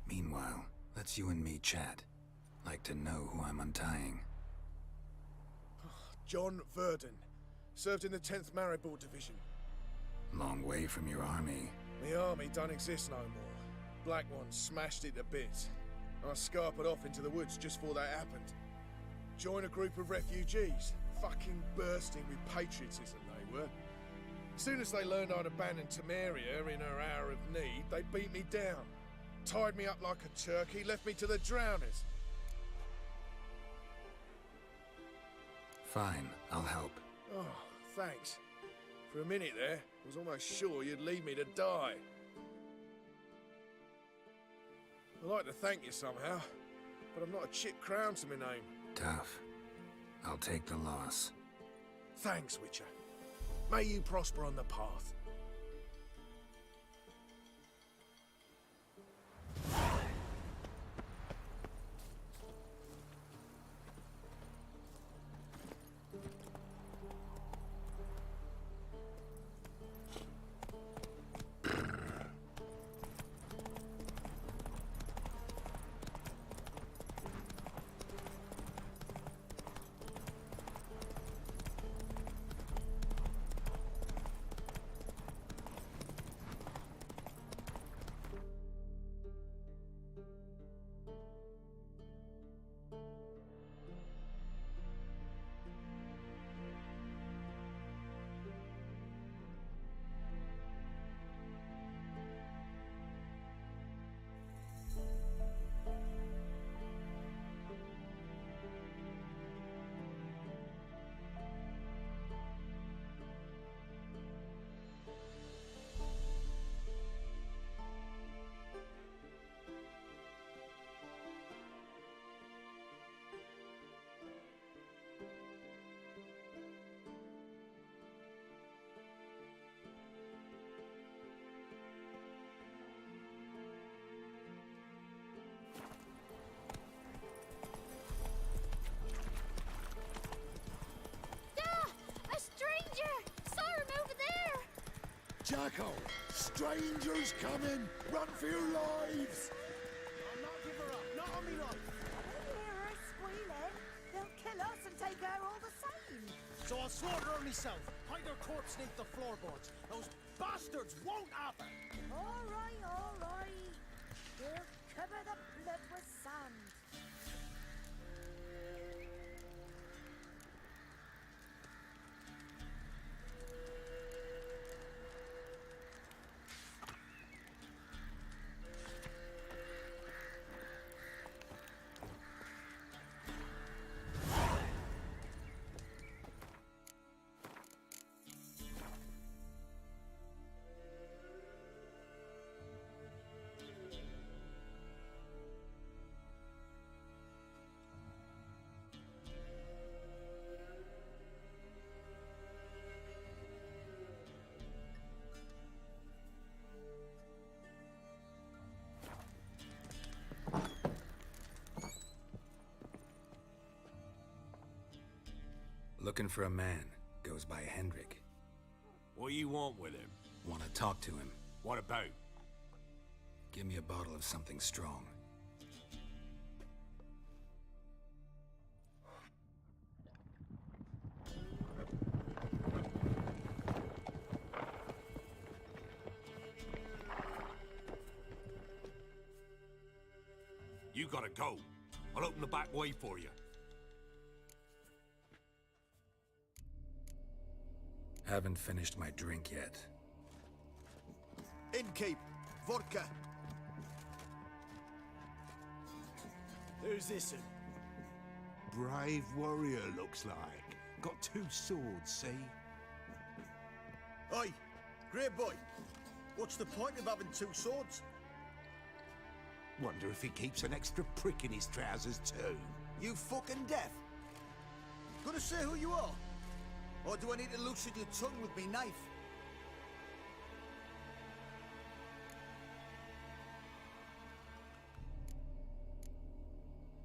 Meanwhile, let's you and me chat. Like to know who I'm untying. John Verdon. Served in the 10th Maribor Division. Long way from your army. The army don't exist no more. Black One smashed it to bits. I scarpered off into the woods just before that happened. Joined a group of refugees, fucking bursting with patriotism they were. As soon as they learned I'd abandoned Temeria in her hour of need, they beat me down. Tied me up like a turkey, left me to the drowners. Fine, I'll help. Oh, thanks. For a minute there, I was almost sure you'd leave me to die. I'd like to thank you somehow, but I'm not a chip crown to my name. Tough. I'll take the loss. Thanks, Witcher. May you prosper on the path. Jacko! Strangers coming! Run for your lives! I'll not give her up, not on me life. They'll hear her squealing. They'll kill us and take her all the same. So I'll slaughter her myself, hide her corpse beneath the floorboards. Those bastards won't happen! All right, all right. We'll cover the blood with sand. Looking for a man. Goes by Hendrik. What you want with him? Want to talk to him. What about? Give me a bottle of something strong. You gotta go. I'll open the back way for you. Haven't finished my drink yet. Innkeep, vodka. Who's this? Brave warrior, looks like. Got 2 swords, see? Oi, great boy. What's the point of having 2 swords? Wonder if he keeps an extra prick in his trousers too. You fucking deaf? Gonna say who you are? Or do I need to loosen your tongue with me knife?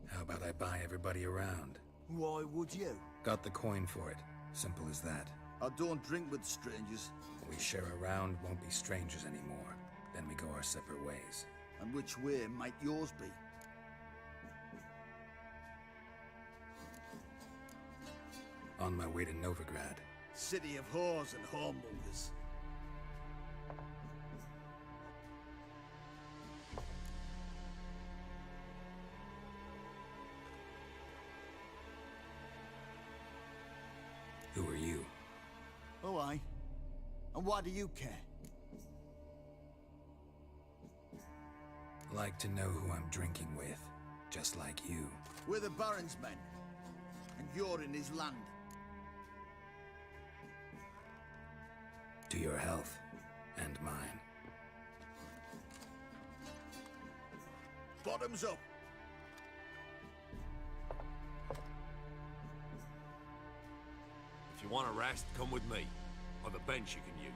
How about I buy everybody around? Why would you? Got the coin for it. Simple as that. I don't drink with strangers. We share a round, won't be strangers anymore. Then we go our separate ways. And which way might yours be? On my way to Novigrad. City of whores and whoremongers. And why do you care? Like to know who I'm drinking with, just like you. We're the Baron's men, and you're in his land. To your health, and mine. Bottoms up. If you want a rest, come with me. On the bench you can use.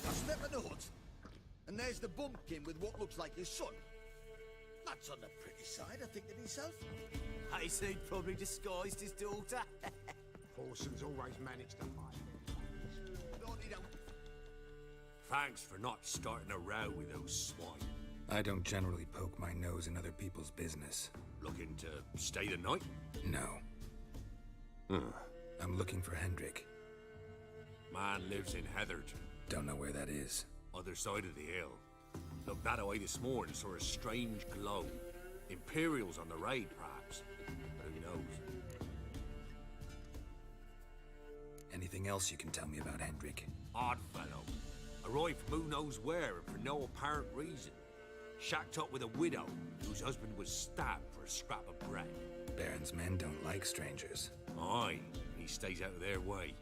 I step in the hut, and there's the bumpkin with what looks like his son. That's on the pretty side, I think to myself. I say he'd probably disguised his daughter. Horson's always managed to hide. No, he don't. Thanks for not starting a row with those swine. I don't generally poke my nose in other people's business. Looking to stay the night? No. I'm looking for Hendrik. Man lives in Heatherton. Don't know where that is. Other side of the hill. Looked that away this morning, saw a strange glow. Imperials on the raid, perhaps. But who knows? Anything else you can tell me about Hendrik? Odd fellow. Arrived from who knows where and for no apparent reason. Shacked up with a widow whose husband was stabbed for a scrap of bread. Baron's men don't like strangers. Aye, he stays out of their way.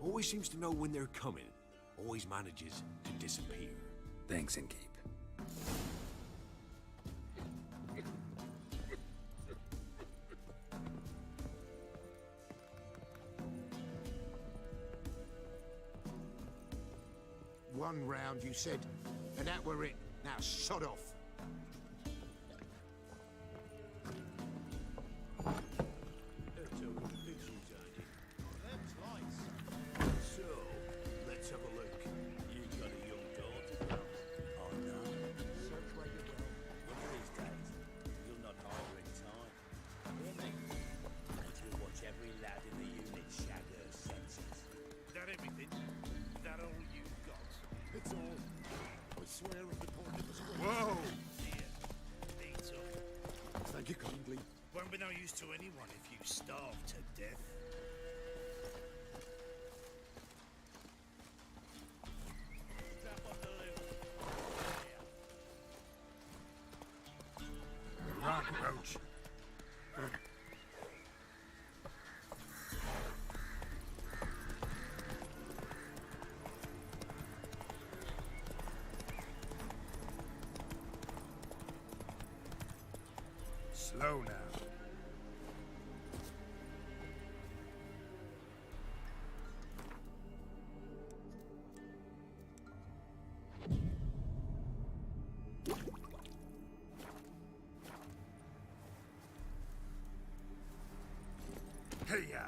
Always seems to know when they're coming. Always manages to disappear. Thanks, Innkeep. One round, you said, and that were it. Now, sod off. So, let's have a look. You got a young daughter? Oh no. Search where you will. One of these days, you'll not hide her in time. Hear me? And you'll watch every lad in the unit shag her senses. Is that everything? Is that all you've got? It's all. I swear on the point of the square. Whoa! Dear, beats up. Thank you kindly. Won't be no use to anyone if you starve to death. Tap on the loot. Run, Roach. Slow now. Hey-ya!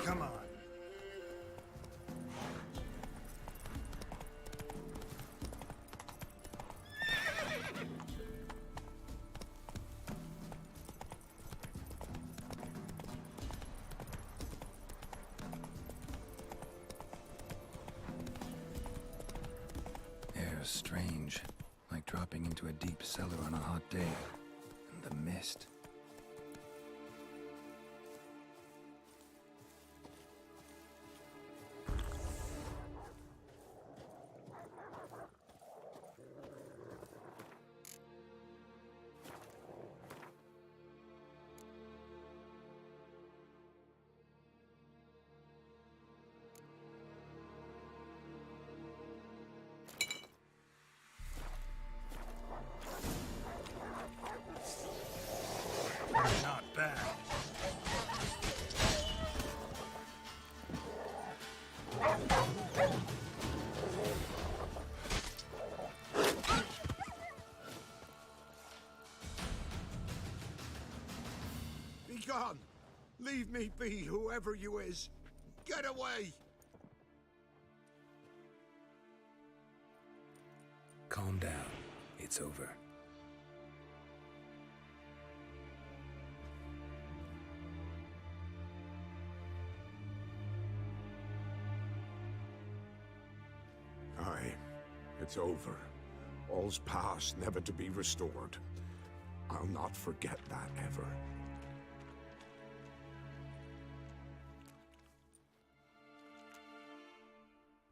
Come on. Air's strange, like dropping into a deep cellar on a hot day. And the mist. me be, whoever you is. Get away! Calm down. It's over. Aye, it's over. All's past, never to be restored. I'll not forget that ever.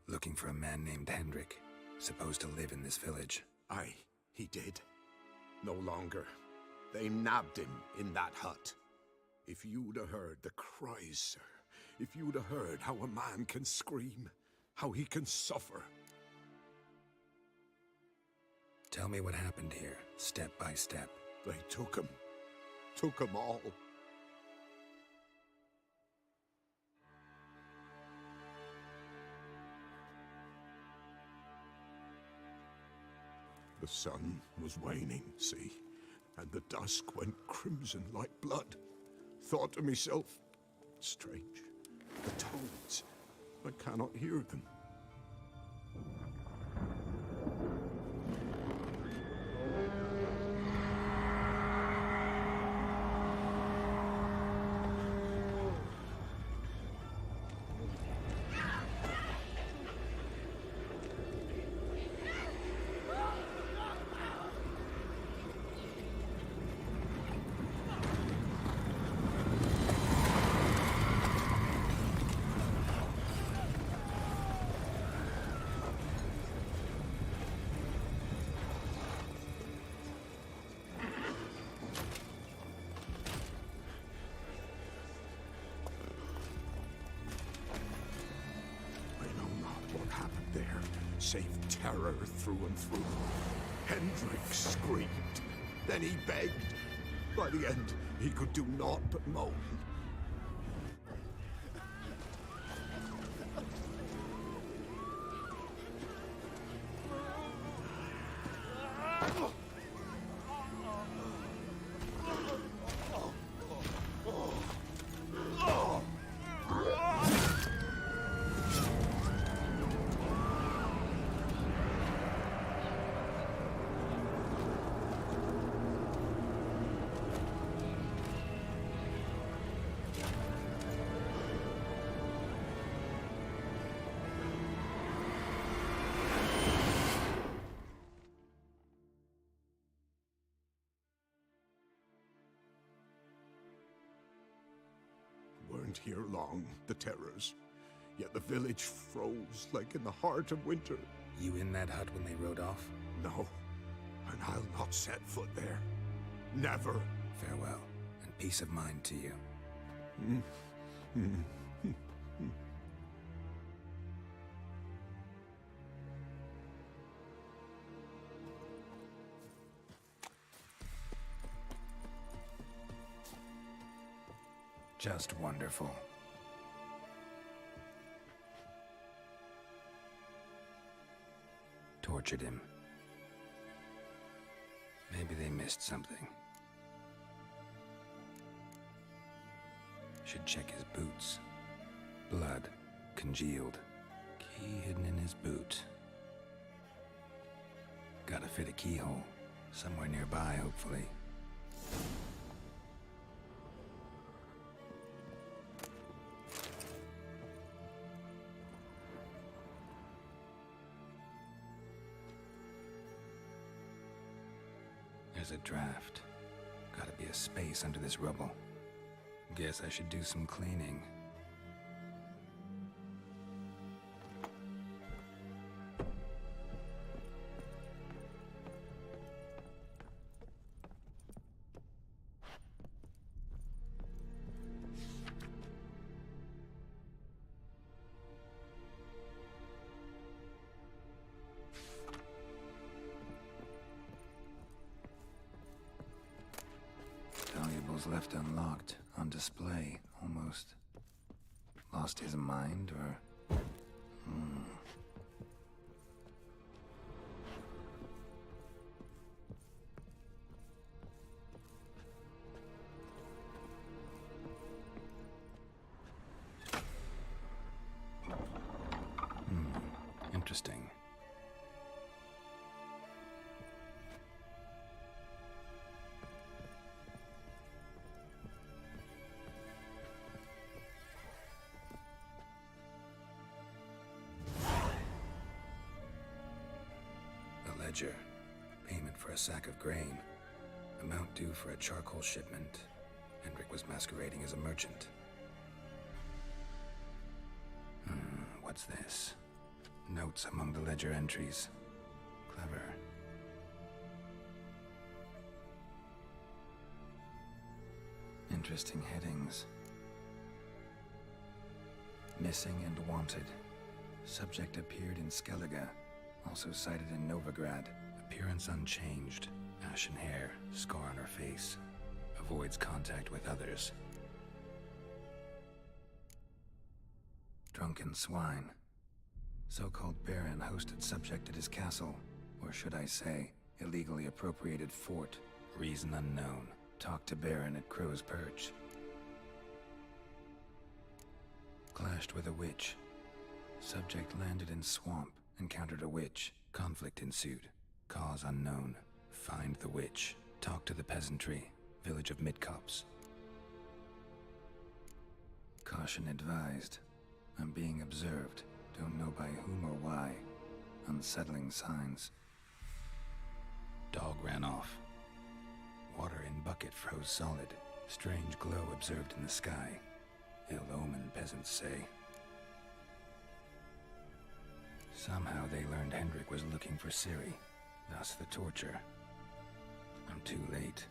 Looking for a man named Hendrik, supposed to live in this village. Aye, he did. No longer. They nabbed him in that hut. If you'd have heard the cries, sir, if you'd have heard how a man can scream, how he can suffer. Tell me what happened here, step by step. They took him all. The sun was waning, see, and the dusk went crimson like blood. Thought to myself, strange, the toads, I cannot hear them. Save terror through and through. Hendrik screamed. Then he begged. By the end, he could do naught but moan. Weren't here long, the terrors. Yet the village froze like in the heart of winter. You in that hut when they rode off? No, and I'll not set foot there. Never. Farewell, and peace of mind to you. Just wonderful. Tortured him. Maybe they missed something. Should check his boots. Blood, congealed. Key hidden in his boot. Gotta fit a keyhole. Somewhere nearby, hopefully. There's a draft. Gotta be a space under this rubble. Guess I should do some cleaning. Valuables left unlocked, on display, almost. Lost his mind, or... ledger. Payment for a sack of grain. Amount due for a charcoal shipment. Hendrik was masquerading as a merchant. What's this? Notes among the ledger entries. Clever. Interesting headings. Missing and wanted. Subject appeared in Skellige. Also cited in Novigrad. Appearance unchanged. Ashen hair. Scar on her face. Avoids contact with others. Drunken swine. So-called Baron hosted subject at his castle. Or should I say, illegally appropriated fort. Reason unknown. Talked to Baron at Crow's Perch. Clashed with a witch. Subject landed in swamp. Encountered a witch. Conflict ensued. Cause unknown. Find the witch. Talk to the peasantry. Village of Midcopse. Caution advised. I'm being observed. Don't know by whom or why. Unsettling signs. Dog ran off. Water in bucket froze solid. Strange glow observed in the sky. Ill omen, peasants say. Somehow they learned Hendrik was looking for Ciri. Thus the torture. I'm too late.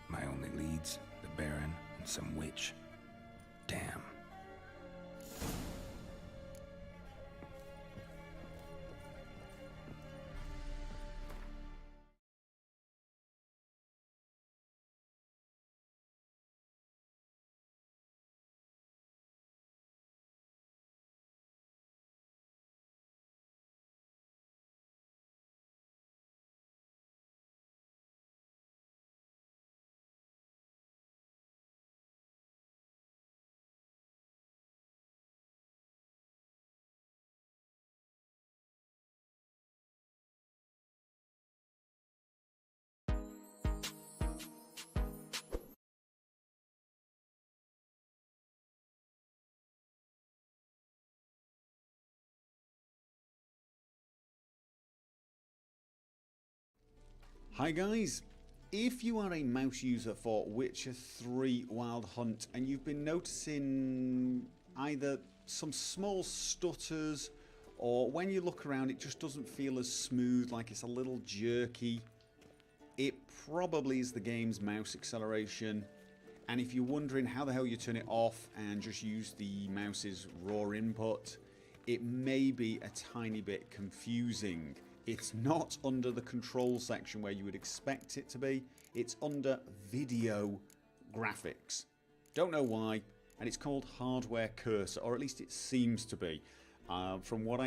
My only leads, the Baron and some witch. Damn. Hi guys, if you are a mouse user for Witcher 3 Wild Hunt and you've been noticing either some small stutters or when you look around it just doesn't feel as smooth, like it's a little jerky, it probably is the game's mouse acceleration. And if you're wondering how the hell you turn it off and just use the mouse's raw input, it may be a tiny bit confusing. It's not under the control section where you would expect it to be. It's under video graphics. Don't know why. And it's called hardware cursor, or at least it seems to be. From what